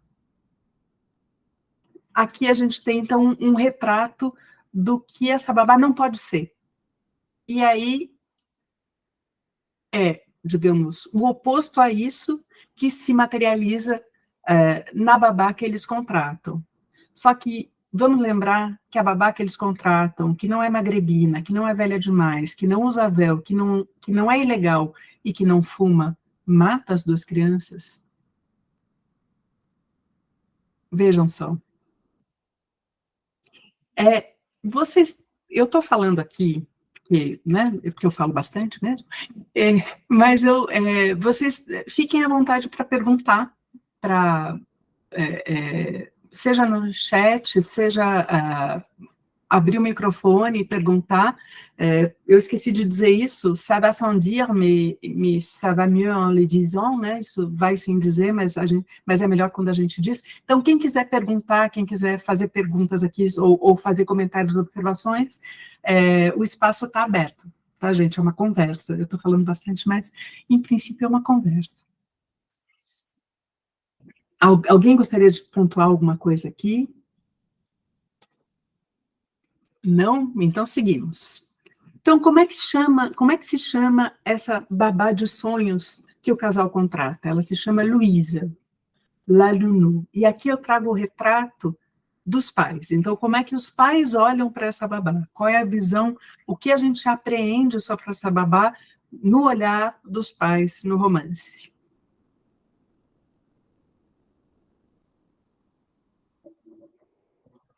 Aqui a gente tem, então, um retrato do que essa babá não pode ser. E aí digamos, o oposto a isso que se materializa na babá que eles contratam. Só que vamos lembrar que a babá que eles contratam, que não é magrebina, que não é velha demais, que não usa véu, que não é ilegal e que não fuma, mata as duas crianças. Vejam só. Eu estou falando aqui, porque eu falo bastante mesmo, mas vocês fiquem à vontade para perguntar, seja no chat, seja abrir o microfone e perguntar. Eu esqueci de dizer isso, ça va sans dire, mais ça va mieux en le disant, né? Isso vai sem dizer, mas é melhor quando a gente diz. Então, quem quiser perguntar, quem quiser fazer perguntas aqui, ou fazer comentários, observações, o espaço está aberto, tá, gente? É uma conversa. Eu estou falando bastante, mas, em princípio, é uma conversa. Alguém gostaria de pontuar alguma coisa aqui? Não? Então seguimos. Então, como é que se chama essa babá de sonhos que o casal contrata? Ela se chama Luísa, La Lunou. E aqui eu trago o retrato dos pais. Então, como é que os pais olham para essa babá? Qual é a visão, o que a gente apreende sobre essa babá no olhar dos pais no romance?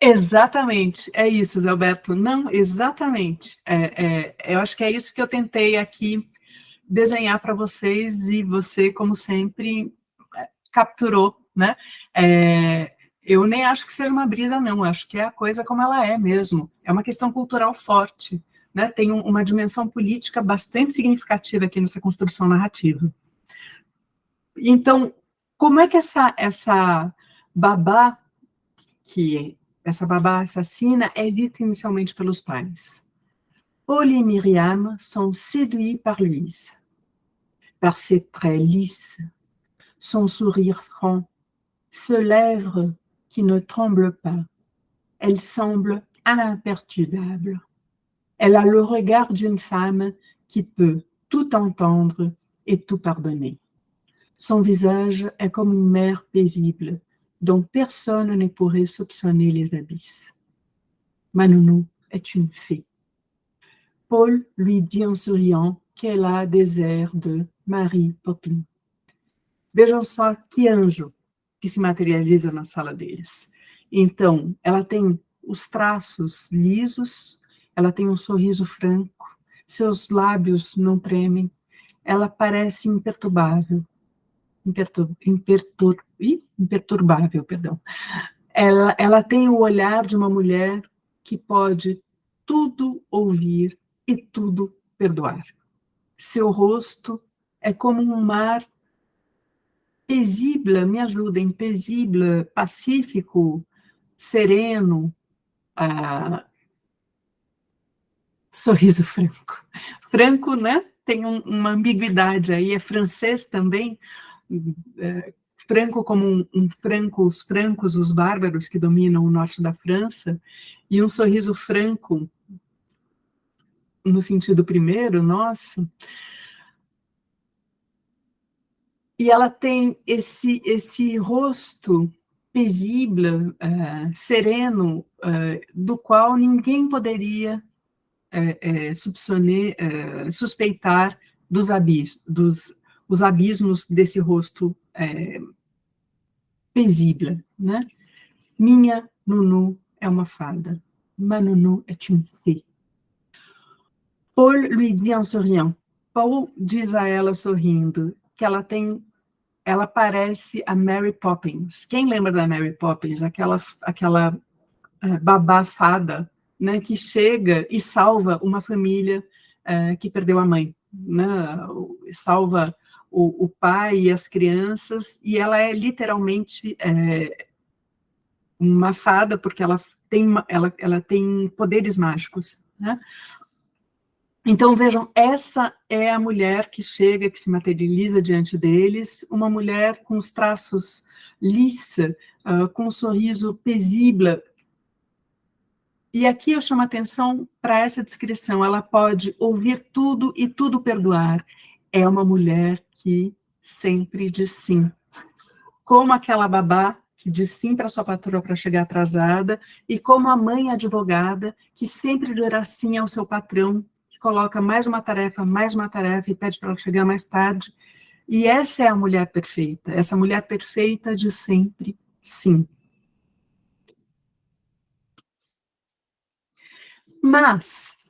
Exatamente, é isso, Zé Alberto. Não, exatamente. Eu acho que é isso que eu tentei aqui desenhar para vocês, e você, como sempre, capturou, né? Eu nem acho que seja uma brisa, não, acho que é a coisa como ela é mesmo. É uma questão cultural forte, né? Tem uma dimensão política bastante significativa aqui nessa construção narrativa. Então, como é que essa babá assassina est vista initialement par les pais. Paul et Myriam sont séduits par Louise, par ses traits lisses, son sourire franc, ses lèvres qui ne tremblent pas. Elle semble imperturbable. Elle a le regard d'une femme qui peut tout entendre et tout pardonner. Son visage est comme une mer paisible, dont personne ne pourrait soupçonner les abysses. Ma nounou est une fée. Paul lui dit en souriant qu'elle a des airs de Mary Poppins. Vejam só que anjo que se materializa na sala deles. Então, ela tem os traços lisos, ela tem um sorriso franco, seus lábios não tremem, ela parece imperturbável. Imperturbável, perdão. Ela tem o olhar de uma mulher que pode tudo ouvir e tudo perdoar. Seu rosto é como um mar paisible, me ajudem, paisible, pacífico, sereno, sorriso franco. Franco, né? Tem uma ambiguidade aí, é francês também, franco como franco, os francos, os bárbaros que dominam o norte da França, e um sorriso franco, no sentido primeiro, nosso. E ela tem esse rosto paisible, sereno, do qual ninguém poderia suspeitar os abismos desse rosto paisible, né? Minha Nunu é uma fada. Ma Nunu est une fée. Paul lui dit en souriant. Paul diz a ela sorrindo que ela parece a Mary Poppins. Quem lembra da Mary Poppins? Aquela babá fada, né, que chega e salva uma família que perdeu a mãe, né, salva o pai e as crianças, e ela é literalmente uma fada, porque ela tem poderes mágicos, né? Então, vejam, essa é a mulher que chega, que se materializa diante deles, uma mulher com os traços lisa, com um sorriso paisible. E aqui eu chamo a atenção para essa descrição, ela pode ouvir tudo e tudo perdoar. É uma mulher que sempre diz sim. Como aquela babá que diz sim para sua patroa para chegar atrasada, e como a mãe advogada que sempre dirá sim ao seu patrão, que coloca mais uma tarefa e pede para ela chegar mais tarde. E essa é a mulher perfeita, essa mulher perfeita diz sempre sim. Mas,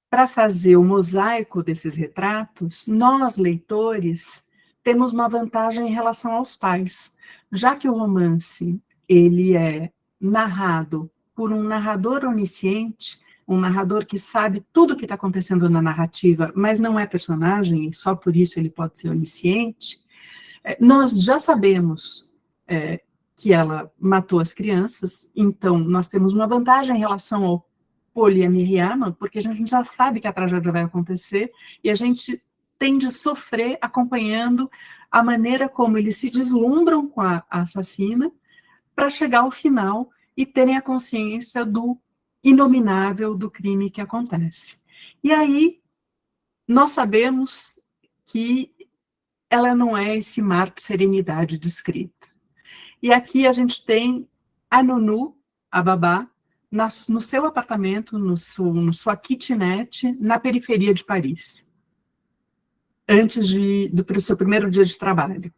para fazer o mosaico desses retratos, nós, leitores, temos uma vantagem em relação aos pais, já que o romance ele é narrado por um narrador onisciente, um narrador que sabe tudo o que está acontecendo na narrativa, mas não é personagem, e só por isso ele pode ser onisciente. Nós já sabemos que ela matou as crianças, então nós temos uma vantagem em relação ao Paul e a Miriam, porque a gente já sabe que a tragédia vai acontecer, e a gente tende a sofrer acompanhando a maneira como eles se deslumbram com a assassina, para chegar ao final e terem a consciência do inominável do crime que acontece. E aí, nós sabemos que ela não é esse mar de serenidade descrita. E aqui a gente tem a Nunu, a babá, no seu apartamento, no sua kitnet, na periferia de Paris, antes do seu primeiro dia de trabalho.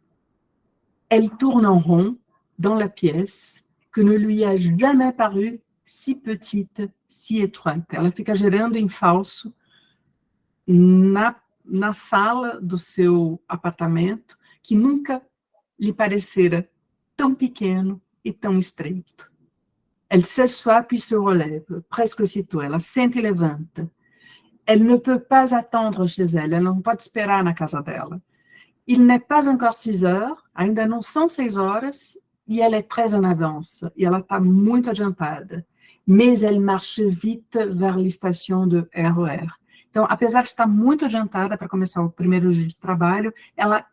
Elle tourne en rond dans la pièce que ne lui a jamais paru si petite, si étroite. Ela fica girando em falso na sala do seu apartamento, que nunca lhe parecera tão pequeno e tão estreito. Elle s'assoit puis se relève, presque aussitôt. Ela senta e levanta. Elle ne peut pas attendre chez elle. Ela não pode esperar na casa dela. Il n'est pas encore 6 heures, ainda não são 6 horas, e elle est très en avance. E ela está muito adiantada. Mais elle marche vite vers la station de RER. Então, apesar de estar muito adiantada para começar o primeiro dia de trabalho, ela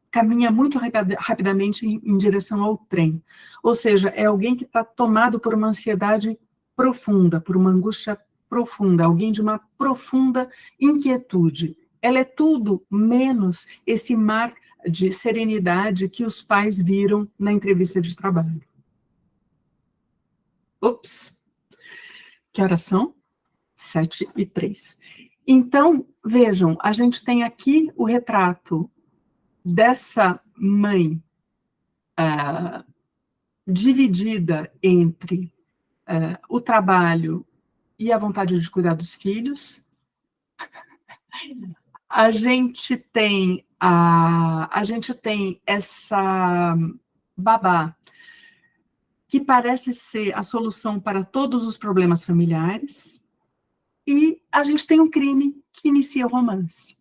caminha muito rapidamente em direção ao trem. Ou seja, é alguém que está tomado por uma ansiedade profunda, por uma angústia profunda, alguém de uma profunda inquietude. Ela é tudo menos esse mar de serenidade que os pais viram na entrevista de trabalho. Ups! Que horas são? 7h03. Então, vejam, a gente tem aqui o retrato dessa mãe dividida entre o trabalho e a vontade de cuidar dos filhos. A gente tem essa babá que parece ser a solução para todos os problemas familiares, e a gente tem um crime que inicia o romance.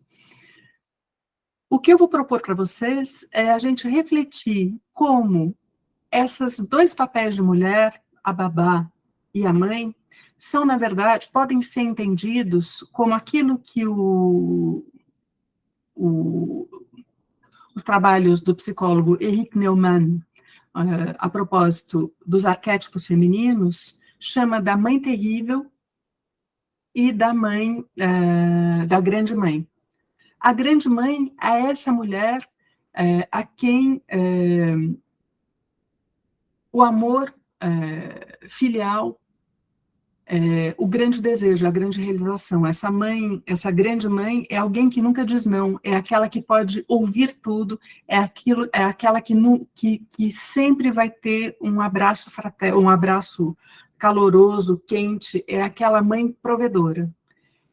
O que eu vou propor para vocês é a gente refletir como esses dois papéis de mulher, a babá e a mãe, são, na verdade, podem ser entendidos como aquilo que os trabalhos do psicólogo Erich Neumann, a propósito dos arquétipos femininos, chama da mãe terrível e da mãe, da grande mãe. A grande mãe é essa mulher a quem o amor filial, o grande desejo, a grande realização. Essa mãe, essa grande mãe é alguém que nunca diz não, é aquela que pode ouvir tudo, é aquela que sempre vai ter um abraço fraterno, um abraço caloroso, quente, é aquela mãe provedora.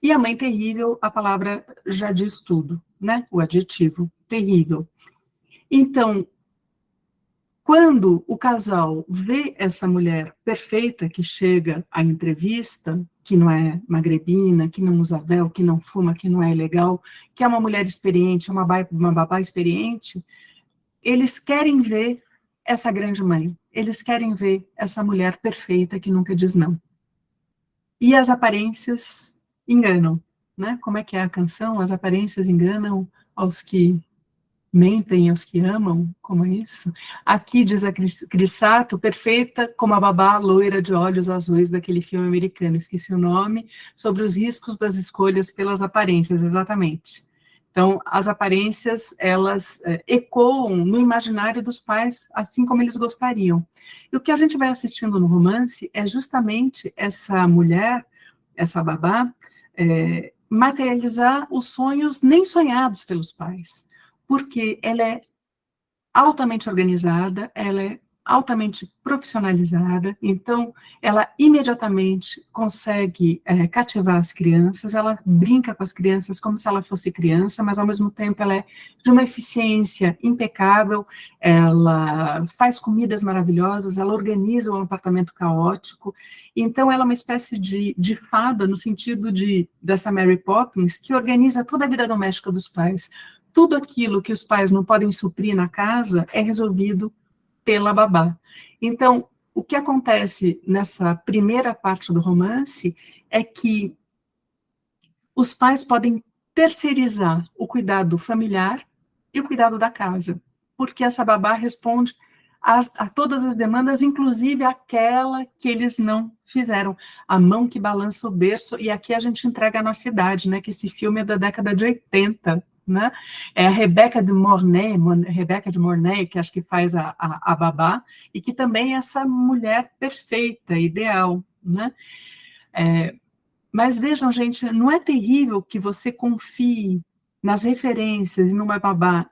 E a mãe terrível, a palavra já diz tudo, né? O adjetivo, terrível. Então, quando o casal vê essa mulher perfeita que chega à entrevista, que não é magrebina, que não usa véu, que não fuma, que não é legal, que é uma mulher experiente, uma babá experiente, eles querem ver essa grande mãe, eles querem ver essa mulher perfeita que nunca diz não. E as aparências enganam, né? Como é que é a canção? As aparências enganam aos que mentem, aos que amam, como é isso? Aqui diz a Crissato, perfeita como a babá loira de olhos azuis daquele filme americano, esqueci o nome, sobre os riscos das escolhas pelas aparências, exatamente. Então, as aparências, elas ecoam no imaginário dos pais, assim como eles gostariam. E o que a gente vai assistindo no romance é justamente essa mulher, essa babá, materializar os sonhos nem sonhados pelos pais, porque ela é altamente organizada, ela é altamente profissionalizada, então ela imediatamente consegue cativar as crianças, ela brinca com as crianças como se ela fosse criança, mas ao mesmo tempo ela é de uma eficiência impecável, ela faz comidas maravilhosas, ela organiza um apartamento caótico, então ela é uma espécie de fada no sentido dessa Mary Poppins, que organiza toda a vida doméstica dos pais. Tudo aquilo que os pais não podem suprir na casa é resolvido pela babá. Então, o que acontece nessa primeira parte do romance é que os pais podem terceirizar o cuidado familiar e o cuidado da casa, porque essa babá responde a todas as demandas, inclusive aquela que eles não fizeram, a mão que balança o berço, e aqui a gente entrega a nossa idade, né, que esse filme é da década de 80, né? É a Rebecca de Mornay, que acho que faz a babá, e que também é essa mulher perfeita, ideal, né? Mas vejam, gente, não é terrível que você confie nas referências e numa babá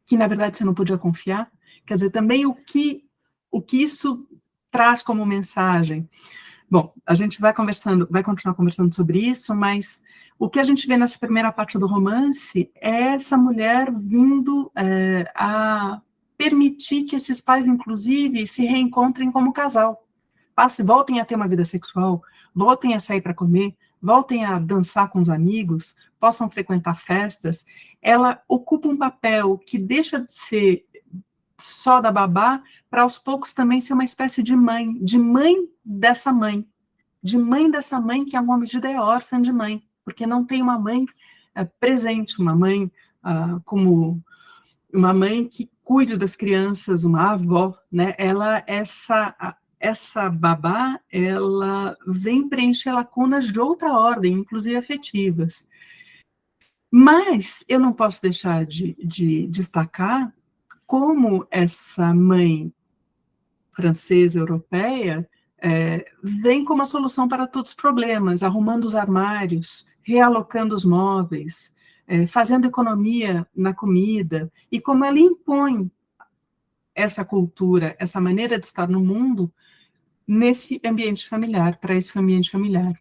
que, na verdade, você não podia confiar? Quer dizer, também o que isso traz como mensagem? Bom, a gente vai continuar conversando sobre isso, mas o que a gente vê nessa primeira parte do romance é essa mulher vindo a permitir que esses pais, inclusive, se reencontrem como casal. Voltem a ter uma vida sexual, voltem a sair para comer, voltem a dançar com os amigos, possam frequentar festas. Ela ocupa um papel que deixa de ser só da babá, para aos poucos também ser uma espécie de mãe dessa mãe, que em alguma medida é órfã de mãe, porque não tem uma mãe presente, uma mãe como uma mãe que cuide das crianças, uma avó, né? Essa babá, ela vem preencher lacunas de outra ordem, inclusive afetivas. Mas eu não posso deixar de destacar como essa mãe francesa, europeia, vem como a solução para todos os problemas, arrumando os armários, realocando os móveis, fazendo economia na comida, e como ela impõe essa cultura, essa maneira de estar no mundo, nesse ambiente familiar, para esse ambiente familiar.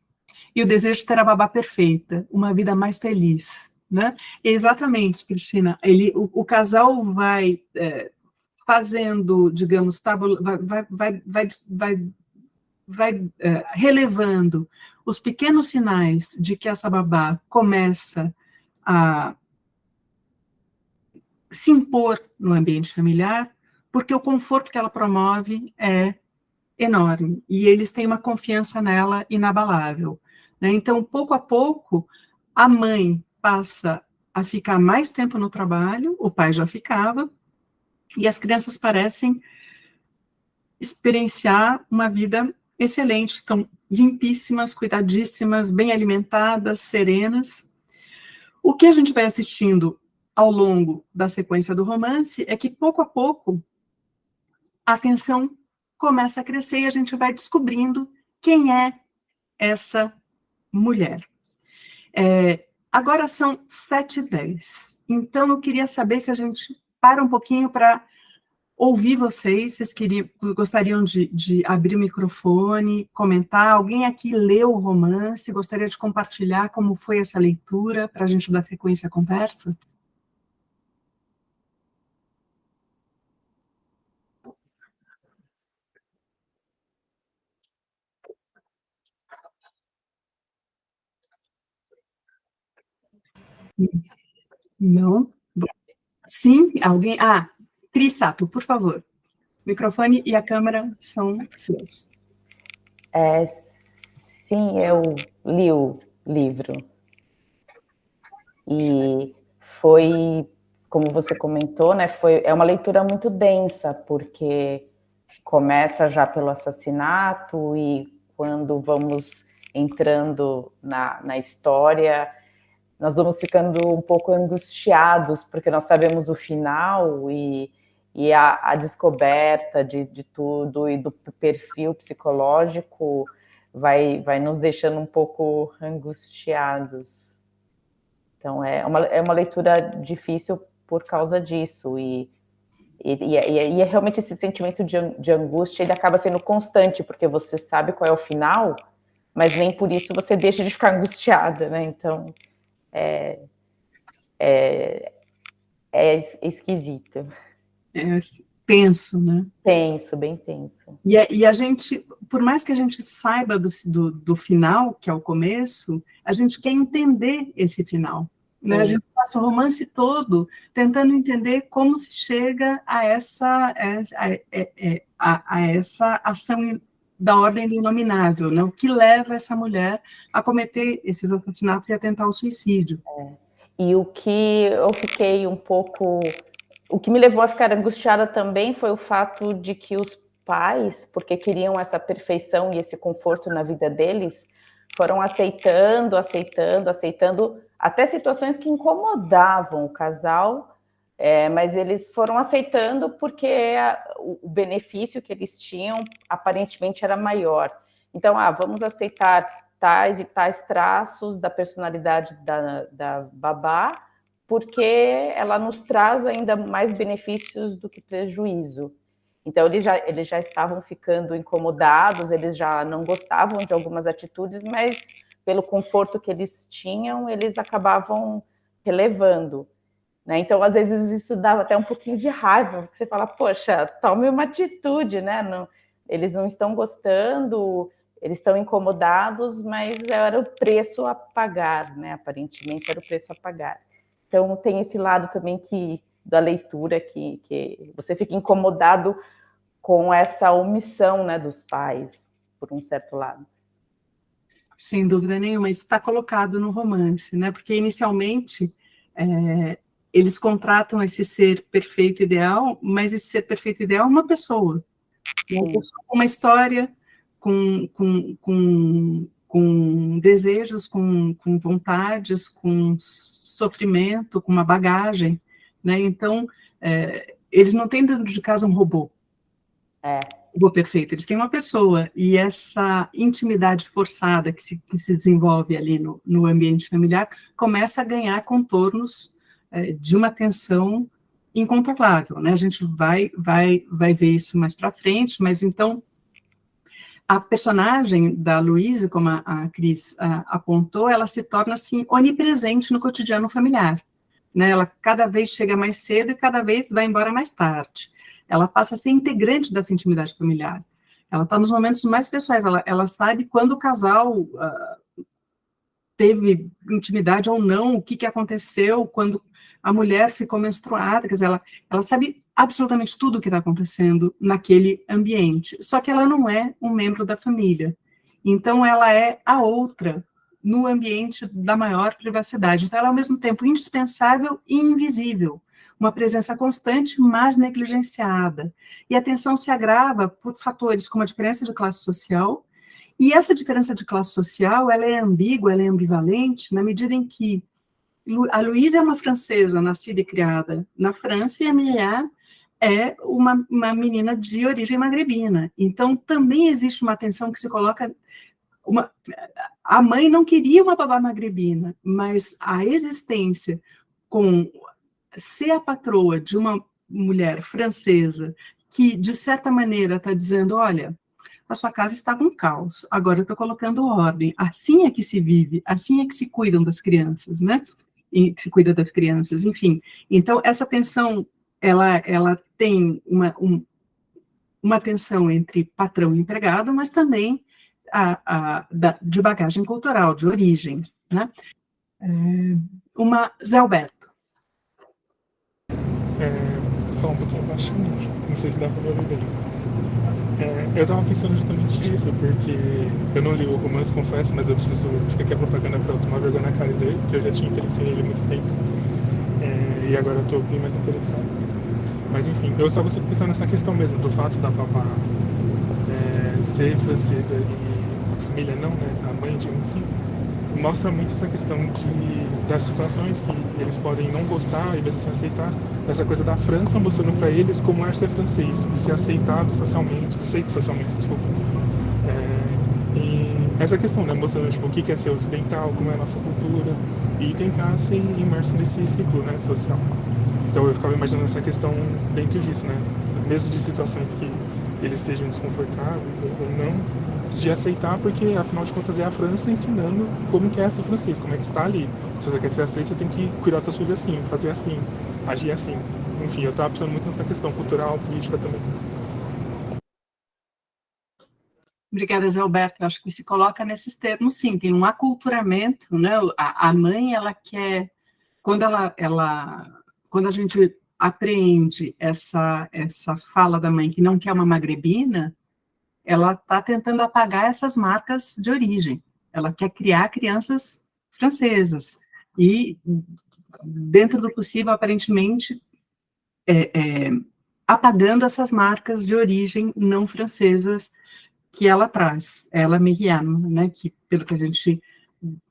E o desejo de ter a babá perfeita, uma vida mais feliz, né? E exatamente, Cristina, o casal vai fazendo, digamos, vai relevando os pequenos sinais de que essa babá começa a se impor no ambiente familiar, porque o conforto que ela promove é enorme, e eles têm uma confiança nela inabalável, né? Então, pouco a pouco, a mãe passa a ficar mais tempo no trabalho, o pai já ficava, e as crianças parecem experienciar uma vida excelente, estão limpíssimas, cuidadíssimas, bem alimentadas, serenas. O que a gente vai assistindo ao longo da sequência do romance é que, pouco a pouco, a tensão começa a crescer e a gente vai descobrindo quem é essa mulher. Agora são 7h10, então eu queria saber se a gente para um pouquinho para ouvir vocês gostariam de abrir o microfone, comentar, alguém aqui leu o romance, gostaria de compartilhar como foi essa leitura, para a gente dar sequência à conversa? Não? Bom, sim, alguém? Cris Sato, por favor. O microfone e a câmera são seus. Sim, eu li o livro. E foi, como você comentou, né, é uma leitura muito densa, porque começa já pelo assassinato e quando vamos entrando na história, nós vamos ficando um pouco angustiados, porque nós sabemos o final e a descoberta de tudo e do perfil psicológico vai nos deixando um pouco angustiados. Então, é uma leitura difícil por causa disso, e realmente esse sentimento de angústia, ele acaba sendo constante, porque você sabe qual é o final, mas nem por isso você deixa de ficar angustiada, né? Então, é esquisito. Tenso, né? Tenso, bem tenso. E a gente, por mais que a gente saiba do final, que é o começo, a gente quer entender esse final, né? A gente passa o romance todo tentando entender como se chega a essa ação da ordem do inominável, né? O que leva essa mulher a cometer esses assassinatos e a tentar o suicídio. E o que eu fiquei um pouco... O que me levou a ficar angustiada também foi o fato de que os pais, porque queriam essa perfeição e esse conforto na vida deles, foram aceitando até situações que incomodavam o casal, mas eles foram aceitando porque o benefício que eles tinham aparentemente era maior. Então, vamos aceitar tais e tais traços da personalidade da babá, porque ela nos traz ainda mais benefícios do que prejuízo. Então, eles já estavam ficando incomodados, eles já não gostavam de algumas atitudes, mas pelo conforto que eles tinham, eles acabavam relevando, né? Então, às vezes, isso dava até um pouquinho de raiva, porque você fala, poxa, tome uma atitude, né? Não, eles não estão gostando, eles estão incomodados, mas era o preço a pagar, né? Aparentemente, era o preço a pagar. Então, tem esse lado também da leitura que você fica incomodado com essa omissão, né, dos pais, por um certo lado. Sem dúvida nenhuma, isso está colocado no romance, né? Porque inicialmente eles contratam esse ser perfeito ideal, mas esse ser perfeito ideal é uma pessoa com uma história, com desejos, com vontades, com sofrimento, com uma bagagem, né? Então, eles não têm dentro de casa um robô. Robô perfeito, eles têm uma pessoa, e essa intimidade forçada que se desenvolve ali no ambiente familiar começa a ganhar contornos de uma tensão incontrolável, né? A gente vai ver isso mais para frente, mas então a personagem da Luísa, como a Cris apontou, ela se torna assim onipresente no cotidiano familiar, né? Ela cada vez chega mais cedo e cada vez vai embora mais tarde. Ela passa a ser integrante dessa intimidade familiar. Ela está nos momentos mais pessoais, ela sabe quando o casal teve intimidade ou não, o que aconteceu, quando a mulher ficou menstruada, quer dizer, ela sabe absolutamente tudo o que está acontecendo naquele ambiente, só que ela não é um membro da família. Então, ela é a outra no ambiente da maior privacidade. Então, ela é, ao mesmo tempo, indispensável e invisível, uma presença constante, mas negligenciada. E a tensão se agrava por fatores como a diferença de classe social, e essa diferença de classe social, ela é ambígua, ela é ambivalente, na medida em que a Luísa é uma francesa, nascida e criada na França, e a Miriam é uma menina de origem magrebina. Então, também existe uma tensão que se coloca... a mãe não queria uma babá magrebina, mas a existência com ser a patroa de uma mulher francesa que, de certa maneira, está dizendo, olha, a sua casa estava um caos, agora eu estou colocando ordem, assim é que se vive, assim é que se cuidam das crianças, né? E se cuida das crianças, enfim. Então, essa tensão, ela tem uma tensão entre patrão e empregado, mas também de bagagem cultural, de origem, né? Zé Alberto. Vou falar um pouquinho baixinho, não sei se dá para me ouvir bem. Eu estava pensando justamente nisso, porque eu não li o romance, confesso, mas eu preciso, fica aqui a propaganda para eu tomar vergonha na cara dele, que eu já tinha interesse nele há muito tempo, e agora eu estou bem mais interessado. Mas enfim, eu estava pensando nessa questão mesmo, do fato da babá ser francesa e a família não, né, a mãe, digamos assim, mostra muito essa questão das situações que eles podem não gostar e mesmo assim aceitar, essa coisa da França mostrando para eles como é ser francês e ser aceito socialmente, desculpa. E essa questão, né, mostrando tipo, o que é ser ocidental, como é a nossa cultura, e tentar ser imerso nesse ciclo, né, social. Então eu ficava imaginando essa questão dentro disso, né, mesmo de situações que eles estejam desconfortáveis ou não, de aceitar, porque afinal de contas é a França ensinando como que é ser francês, como é que está ali. Se você quer ser aceito, você tem que cuidar dos seus filhos assim, fazer assim, agir assim. Enfim, eu estava pensando muito nessa questão cultural, política também. Obrigada, Zé Alberto. Acho que se coloca nesses termos, sim, tem um aculturamento, né? A mãe, ela quer, quando a gente apreende essa fala da mãe que não quer uma magrebina, ela está tentando apagar essas marcas de origem. Ela quer criar crianças francesas. E, dentro do possível, aparentemente, apagando essas marcas de origem não francesas que ela traz. Ela, Miriam, né, que, pelo que a gente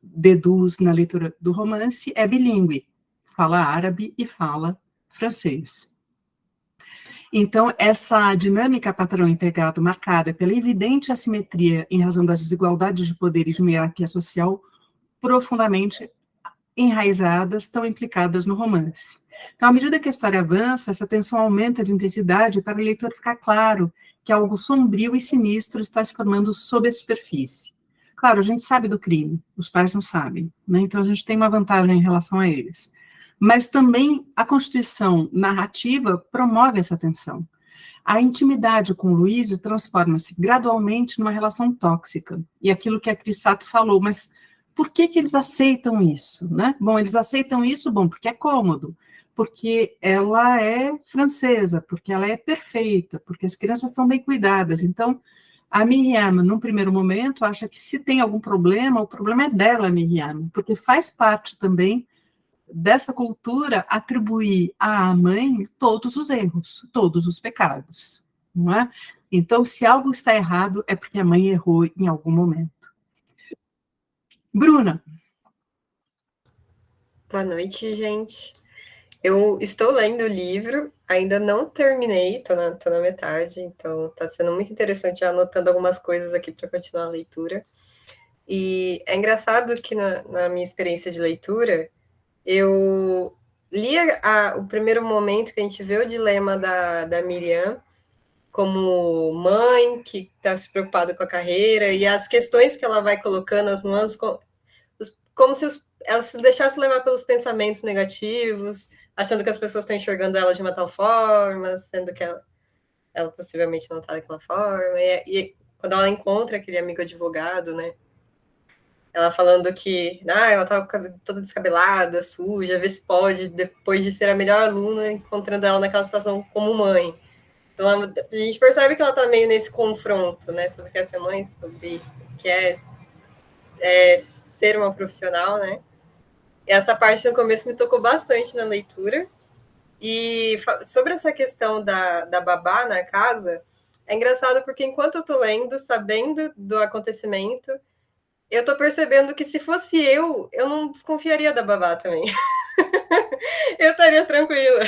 deduz na leitura do romance, é bilíngue. Fala árabe e fala francês. Então, essa dinâmica patrão-empregado marcada pela evidente assimetria em razão das desigualdades de poder e de uma hierarquia social profundamente enraizadas, estão implicadas no romance. Então, à medida que a história avança, essa tensão aumenta de intensidade para o leitor ficar claro que algo sombrio e sinistro está se formando sob a superfície. Claro, a gente sabe do crime, os pais não sabem, né? Então a gente tem uma vantagem em relação a eles. Mas também a constituição narrativa promove essa tensão. A intimidade com o Luísio transforma-se gradualmente numa relação tóxica. E aquilo que a Cris Sato falou, mas por que eles aceitam isso, né? Bom, eles aceitam isso, porque é cômodo, porque ela é francesa, porque ela é perfeita, porque as crianças estão bem cuidadas. Então, a Miriam, num primeiro momento, acha que se tem algum problema, o problema é dela, Miriam, porque faz parte também dessa cultura atribuir à mãe todos os erros, todos os pecados, não é? Então, se algo está errado, é porque a mãe errou em algum momento. Bruna. Boa noite, gente. Eu estou lendo o livro, ainda não terminei, tô na metade, então está sendo muito interessante, já anotando algumas coisas aqui para continuar a leitura. E é engraçado que na minha experiência de leitura, eu li o primeiro momento que a gente vê o dilema da Miriam como mãe que está se preocupada com a carreira e as questões que ela vai colocando, as nuances, como se ela se deixasse levar pelos pensamentos negativos, achando que as pessoas estão enxergando ela de uma tal forma, sendo que ela possivelmente não está daquela forma. E quando ela encontra aquele amigo advogado, né, ela falando que ela estava toda descabelada, suja, vê se pode, depois de ser a melhor aluna, encontrando ela naquela situação como mãe. Então, a gente percebe que ela está meio nesse confronto, né, sobre o que é ser mãe, sobre o que é ser uma profissional, né. E essa parte no começo me tocou bastante na leitura. E sobre essa questão da babá na casa, é engraçado porque enquanto eu tô lendo, sabendo do acontecimento, eu tô percebendo que se fosse eu não desconfiaria da babá também. Eu estaria tranquila.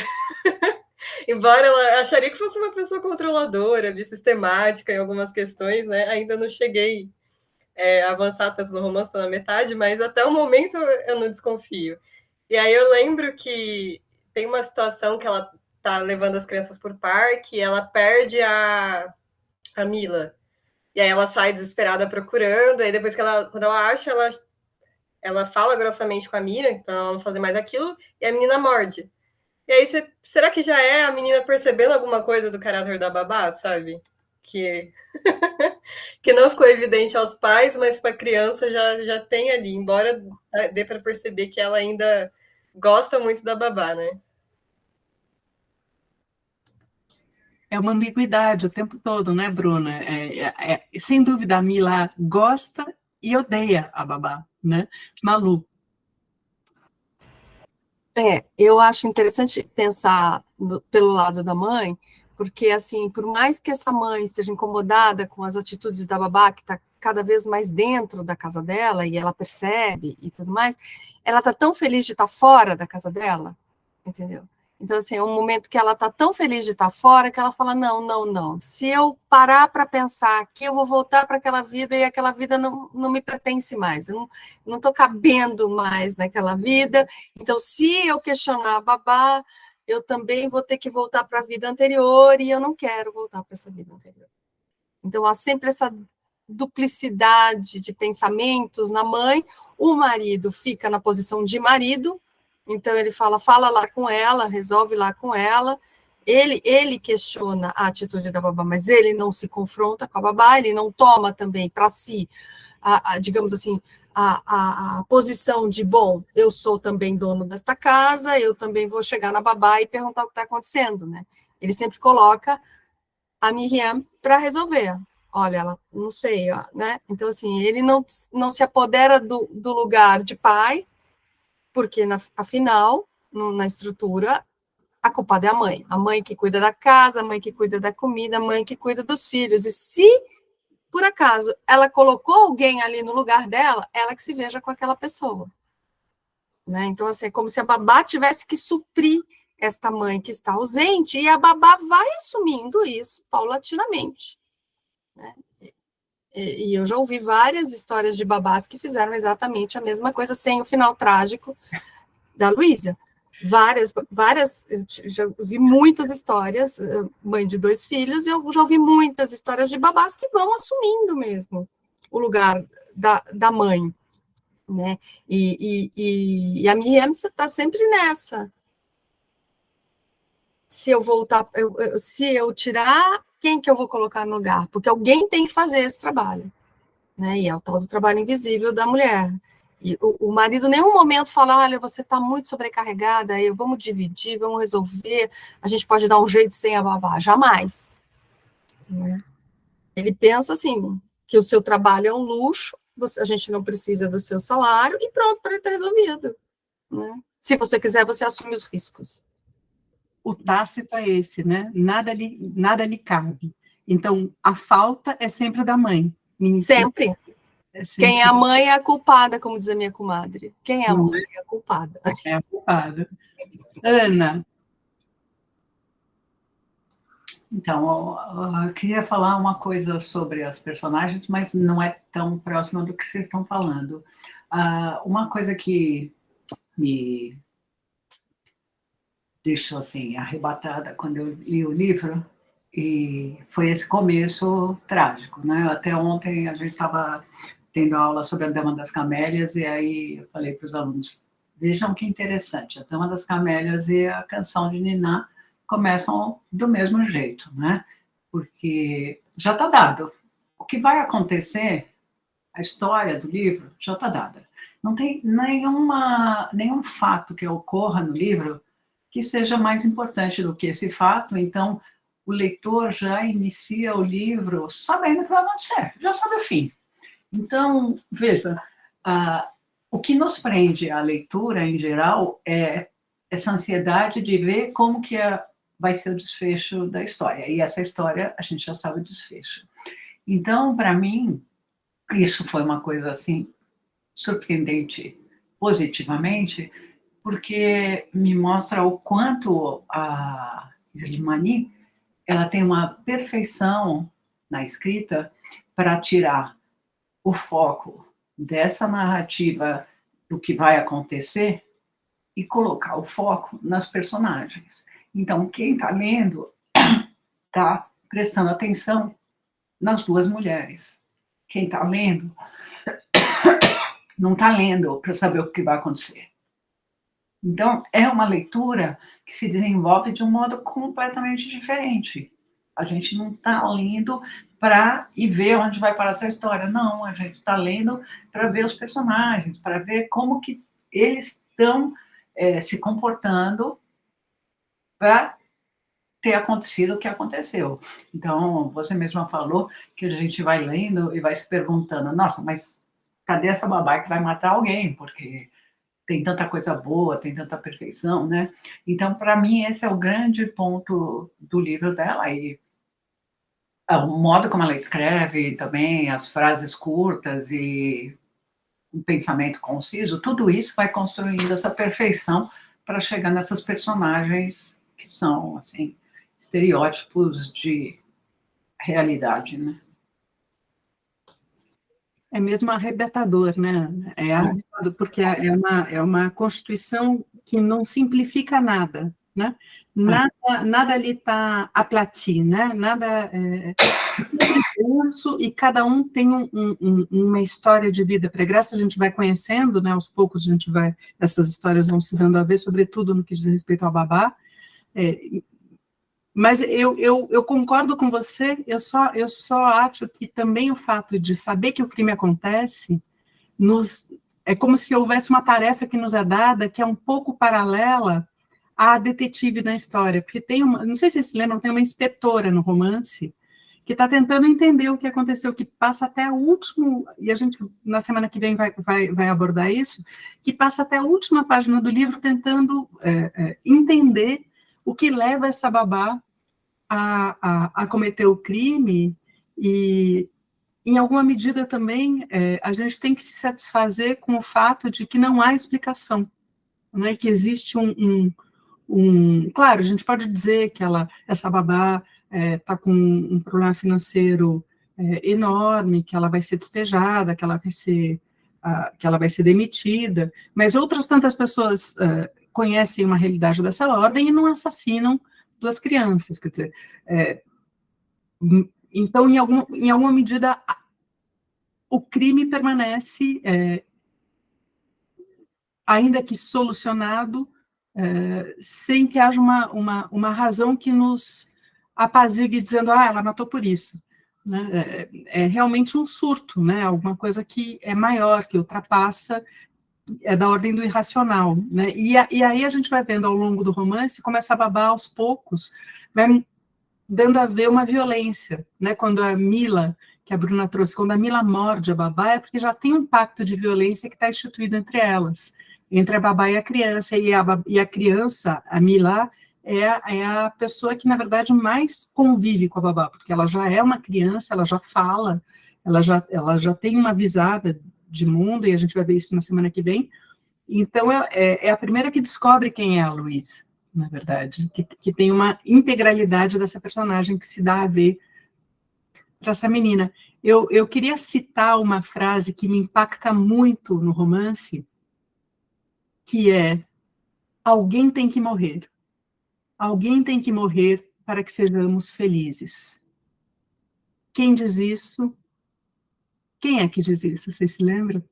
Embora ela acharia que fosse uma pessoa controladora, sistemática em algumas questões, né? Ainda não cheguei a avançar tanto no romance, tô na metade, mas até o momento eu não desconfio. E aí eu lembro que tem uma situação que ela tá levando as crianças por parque, e ela perde a Mila. E aí ela sai desesperada procurando, aí depois quando ela acha, ela fala grossamente com a Mira, para ela não fazer mais aquilo, e a menina morde. E aí, será que já é a menina percebendo alguma coisa do caráter da babá, sabe? Que, que não ficou evidente aos pais, mas para a criança já tem ali, embora dê para perceber que ela ainda gosta muito da babá, né? É uma ambiguidade o tempo todo, né, Bruna? Sem dúvida, a Mila gosta e odeia a babá, né? Malu. Eu acho interessante pensar pelo lado da mãe, porque, assim, por mais que essa mãe esteja incomodada com as atitudes da babá, que está cada vez mais dentro da casa dela, e ela percebe e tudo mais, ela está tão feliz de estar fora da casa dela, entendeu? Então, assim, é um momento que ela está tão feliz de estar fora, que ela fala, não, se eu parar para pensar que eu vou voltar para aquela vida, e aquela vida não me pertence mais, eu não estou cabendo mais naquela vida, então, se eu questionar a babá, eu também vou ter que voltar para a vida anterior, e eu não quero voltar para essa vida anterior. Então, há sempre essa duplicidade de pensamentos na mãe, o marido fica na posição de marido, então ele fala lá com ela, resolve lá com ela, ele questiona a atitude da babá, mas ele não se confronta com a babá, ele não toma também para si, digamos assim, a posição de, bom, eu sou também dono desta casa, eu também vou chegar na babá e perguntar o que está acontecendo, né? Ele sempre coloca a Miriam para resolver. Olha, ela, não sei, né? Então, assim, ele não se apodera do lugar de pai, porque, afinal, na estrutura, a culpada é a mãe que cuida da casa, a mãe que cuida da comida, a mãe que cuida dos filhos, e se, por acaso, ela colocou alguém ali no lugar dela, ela que se veja com aquela pessoa. Né? Então, assim, é como se a babá tivesse que suprir esta mãe que está ausente, e a babá vai assumindo isso paulatinamente. Né? E eu já ouvi várias histórias de babás que fizeram exatamente a mesma coisa, sem o final trágico da Luísa. Várias, eu já vi muitas histórias, mãe de 2 filhos, e eu já ouvi muitas histórias de babás que vão assumindo mesmo o lugar da mãe, né? E a Miriam está sempre nessa. Se eu voltar, se eu tirar, quem que eu vou colocar no lugar? Porque alguém tem que fazer esse trabalho, né? E é o tal do trabalho invisível da mulher. E o marido, em nenhum momento, fala, olha, você está muito sobrecarregada, vamos dividir, vamos resolver, a gente pode dar um jeito sem a babá. Jamais. Né? Ele pensa assim, que o seu trabalho é um luxo, a gente não precisa do seu salário, e pronto, para ele estar resolvido. Né? Se você quiser, você assume os riscos. O tácito é esse, né? Nada lhe cabe. Então, a falta é sempre da mãe. Sempre. Quem é a mãe é a culpada, como diz a minha comadre. Quem é a mãe é a culpada. É a culpada. Ana. Então, eu queria falar uma coisa sobre as personagens, mas não é tão próxima do que vocês estão falando. Uma coisa que me deixou assim arrebatada quando eu li o livro e foi esse começo trágico, né? Até ontem a gente estava tendo aula sobre a Dama das Camélias e aí eu falei para os alunos, vejam que interessante, a Dama das Camélias e a Canção de Niná começam do mesmo jeito, né? Porque já está dado. O que vai acontecer a história do livro já está dada. Não tem nenhum fato que ocorra no livro que seja mais importante do que esse fato, então o leitor já inicia o livro sabendo o que vai acontecer, já sabe o fim. Então, veja, o que nos prende à leitura, em geral, é essa ansiedade de ver como que vai ser o desfecho da história. E essa história, a gente já sabe o desfecho. Então, para mim, isso foi uma coisa, assim, surpreendente positivamente, porque me mostra o quanto a Slimani, ela tem uma perfeição na escrita para tirar o foco dessa narrativa do que vai acontecer e colocar o foco nas personagens. Então, quem está lendo está prestando atenção nas duas mulheres. Quem está lendo não está lendo para saber o que vai acontecer. Então, é uma leitura que se desenvolve de um modo completamente diferente. A gente não está lendo para ir ver onde vai parar essa história. Não, a gente está lendo para ver os personagens, para ver como que eles estão se comportando para ter acontecido o que aconteceu. Então, você mesma falou que a gente vai lendo e vai se perguntando, nossa, mas cadê essa babá que vai matar alguém? Porque tem tanta coisa boa, tem tanta perfeição, né? Então, para mim, esse é o grande ponto do livro dela. E o modo como ela escreve também, as frases curtas e um pensamento conciso, tudo isso vai construindo essa perfeição para chegar nessas personagens que são, assim, estereótipos de realidade, né? É mesmo arrebatador, né? É arrebatador, porque é uma constituição que não simplifica nada, né? Nada ali está aplati, né? Nada denso, e cada um tem uma história de vida pregressa. A gente vai conhecendo, né? Aos poucos essas histórias vão se dando a ver, sobretudo no que diz respeito ao babá. Mas eu concordo com você, eu só acho que também o fato de saber que o crime acontece é como se houvesse uma tarefa que nos é dada, que é um pouco paralela à detetive na história, porque não sei se vocês se lembram, tem uma inspetora no romance que está tentando entender o que aconteceu, que passa até o último, e a gente, na semana que vem, vai abordar isso, que passa até a última página do livro tentando entender o que leva essa babá a cometer o crime, e, em alguma medida também, a gente tem que se satisfazer com o fato de que não há explicação, né? Que existe claro, a gente pode dizer que essa babá está com um problema financeiro enorme, que ela vai ser despejada, que ela vai ser demitida, mas outras tantas pessoas conhecem uma realidade dessa ordem e não assassinam duas crianças, quer dizer, então, em alguma medida, o crime permanece, ainda que solucionado, sem que haja uma razão que nos apazigue dizendo, ela matou por isso. Né? É realmente um surto, né? Alguma coisa que é maior, que ultrapassa, é da ordem do irracional. Né? E aí a gente vai vendo ao longo do romance como essa babá, aos poucos, vai dando a ver uma violência. Né? Quando a Mila, que a Bruna trouxe, quando a Mila morde a babá, é porque já tem um pacto de violência que está instituído entre elas, entre a babá e a criança, e a criança, a Mila, é a pessoa que, na verdade, mais convive com a babá, porque ela já é uma criança, ela já fala, ela já tem uma visada de mundo, e a gente vai ver isso na semana que vem. Então, é a primeira que descobre quem é a Luísa, na verdade, que tem uma integralidade dessa personagem que se dá a ver para essa menina. Eu queria citar uma frase que me impacta muito no romance, que é: alguém tem que morrer. Alguém tem que morrer para que sejamos felizes. Quem diz isso? Quem é que diz isso? Vocês se lembram?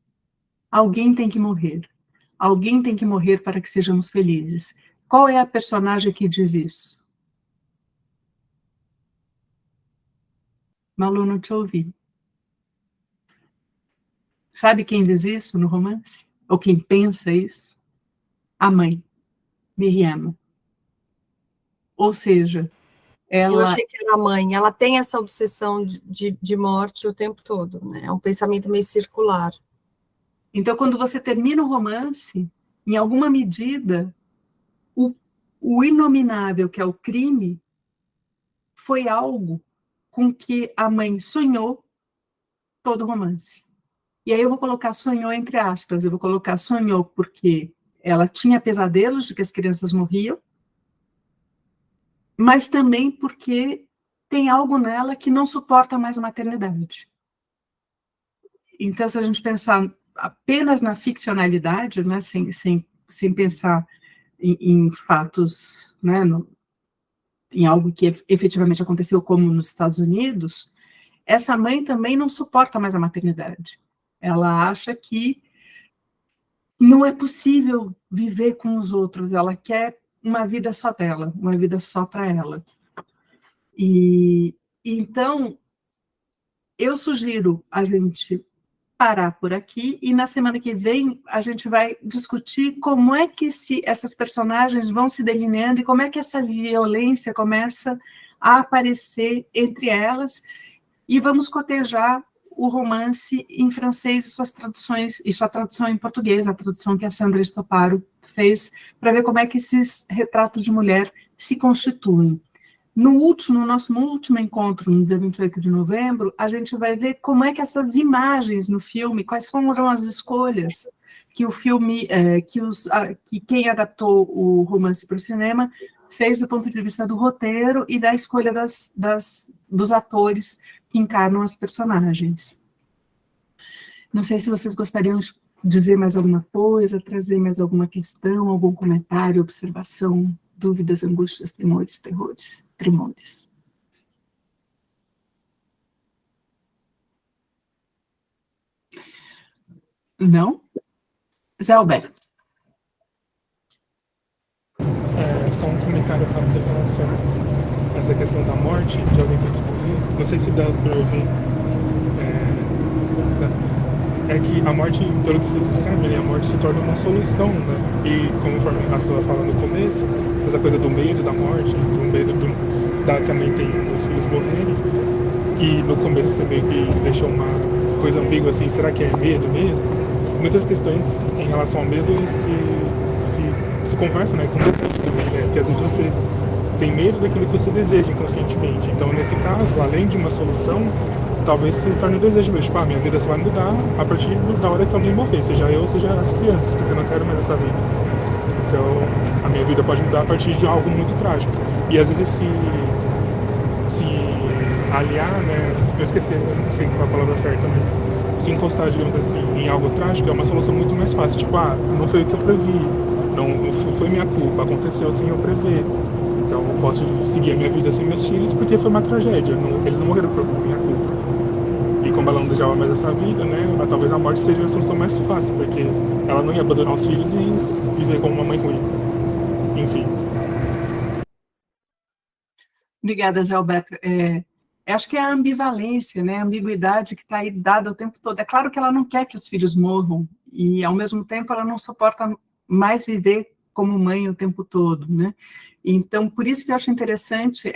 Alguém tem que morrer. Alguém tem que morrer para que sejamos felizes. Qual é a personagem que diz isso? Malu, não te ouvi. Sabe quem diz isso no romance? Ou quem pensa isso? A mãe, Miriam. Ou seja, Eu ela... achei que era a mãe, ela tem essa obsessão de morte o tempo todo, né? É um pensamento meio circular. Então, quando você termina o romance, em alguma medida, o inominável, que é o crime, foi algo com que a mãe sonhou todo o romance. E aí eu vou colocar sonhou entre aspas, eu vou colocar sonhou porque ela tinha pesadelos de que as crianças morriam, mas também porque tem algo nela que não suporta mais a maternidade. Então, se a gente pensar apenas na ficcionalidade, né, sem pensar em fatos, né, em algo que efetivamente aconteceu, como nos Estados Unidos, essa mãe também não suporta mais a maternidade. Ela acha que não é possível viver com os outros, ela quer uma vida só dela, uma vida só para ela. E então, eu sugiro a gente parar por aqui e na semana que vem a gente vai discutir como é que essas personagens vão se delineando e como é que essa violência começa a aparecer entre elas e vamos cotejar o romance em francês e suas traduções, e sua tradução em português, a tradução que a Sandra Estoparo fez, para ver como é que esses retratos de mulher se constituem. No nosso último encontro, no dia 28 de novembro, a gente vai ver como é que essas imagens no filme, quais foram as escolhas que o filme, que quem adaptou o romance para o cinema fez do ponto de vista do roteiro e da escolha dos atores que encarnam as personagens. Não sei se vocês gostariam de dizer mais alguma coisa, trazer mais alguma questão, algum comentário, observação, dúvidas, angústias, temores, terrores, tremores. Não? Zé Alberto. Só um comentário rápido em relação a essa questão da morte, de alguém ter que morrer. Não sei se dá para ouvir. É que a morte, pelo que vocês escrevem, a morte se torna uma solução, né? E conforme a sua fala no começo, essa coisa do medo da morte, do medo também tem os filhos morrerem, e no começo você meio que deixou uma coisa ambígua assim, será que é medo mesmo? Muitas questões em relação ao medo se conversam, né, com desejo também, né? Que às vezes você tem medo daquilo que você deseja inconscientemente. Então, nesse caso, além de uma solução, talvez se torne um desejo mesmo. Tipo, minha vida só vai mudar a partir da hora que alguém morrer, seja eu, seja as crianças, porque eu não quero mais essa vida. Então, a minha vida pode mudar a partir de algo muito trágico. E às vezes se aliar, né, eu esqueci, não sei qual é a palavra certa, mas se encostar, digamos assim, em algo trágico é uma solução muito mais fácil. Tipo, não foi o que eu previ, não foi minha culpa, aconteceu sem eu prever. Então, eu posso seguir a minha vida sem meus filhos porque foi uma tragédia, eles não morreram por minha culpa. E como ela não desejava mais essa vida, né, talvez a morte seja a solução mais fácil, porque ela não ia abandonar os filhos e viver como uma mãe ruim. Enfim. Obrigada, Zé Alberto. Acho que é a ambivalência, né, a ambiguidade que está aí dada o tempo todo. É claro que ela não quer que os filhos morram, e ao mesmo tempo ela não suporta mais viver como mãe o tempo todo, né? Então, por isso que eu acho interessante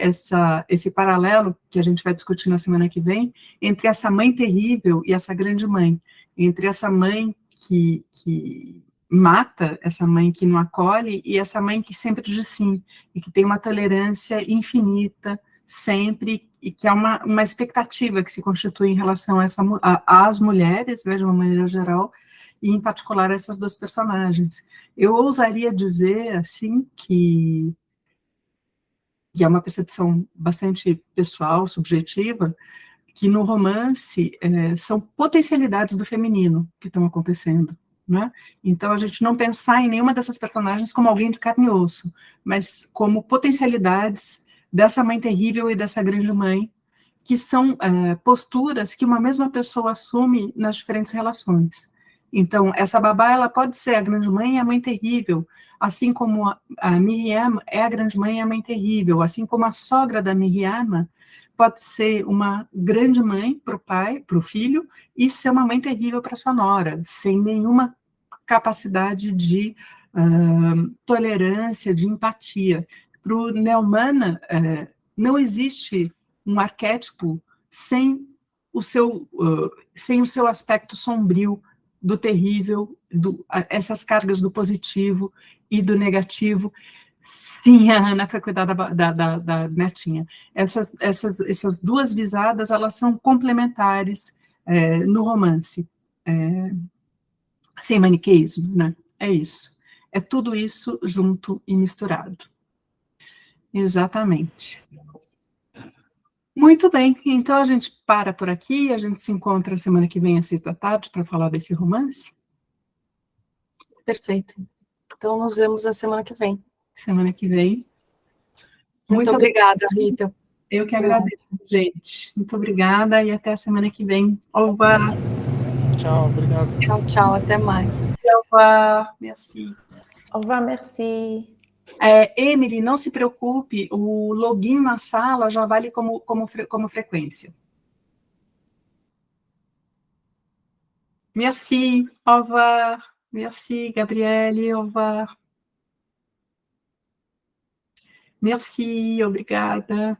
esse paralelo que a gente vai discutir na semana que vem, entre essa mãe terrível e essa grande mãe, entre essa mãe que mata, essa mãe que não acolhe, e essa mãe que sempre diz sim, e que tem uma tolerância infinita, sempre, e que é uma expectativa que se constitui em relação às mulheres, né, de uma maneira geral, e em particular essas duas personagens. Eu ousaria dizer, assim, que é uma percepção bastante pessoal, subjetiva, que no romance são potencialidades do feminino que estão acontecendo, né? Então, a gente não pensar em nenhuma dessas personagens como alguém de carne e osso, mas como potencialidades dessa mãe terrível e dessa grande mãe, que são posturas que uma mesma pessoa assume nas diferentes relações. Então, essa babá, ela pode ser a grande mãe e a mãe terrível, assim como a Miriam é a grande mãe e a mãe terrível, assim como a sogra da Miriam pode ser uma grande mãe para o pai, para o filho, e ser uma mãe terrível para sua nora, sem nenhuma capacidade de tolerância, de empatia. Para o Neumana, não existe um arquétipo sem o seu aspecto sombrio, do terrível, essas cargas do positivo e do negativo. Sim, a Ana foi cuidar da netinha. Essas duas visadas, elas são complementares no romance, sem maniqueísmo, né? É isso. É tudo isso junto e misturado. Exatamente. Muito bem, então a gente para por aqui, a gente se encontra semana que vem às 6 da tarde para falar desse romance. Perfeito. Então, nos vemos na semana que vem. Semana que vem. Muito obrigada, Rita. Eu que agradeço, gente. Muito obrigada e até a semana que vem. Au revoir. Tchau, obrigado. Tchau, tchau, até mais. Au revoir, merci. Au revoir, merci. Emily, não se preocupe, o login na sala já vale como frequência. Merci, au revoir. Merci, Gabriele, au revoir. Merci, obrigada.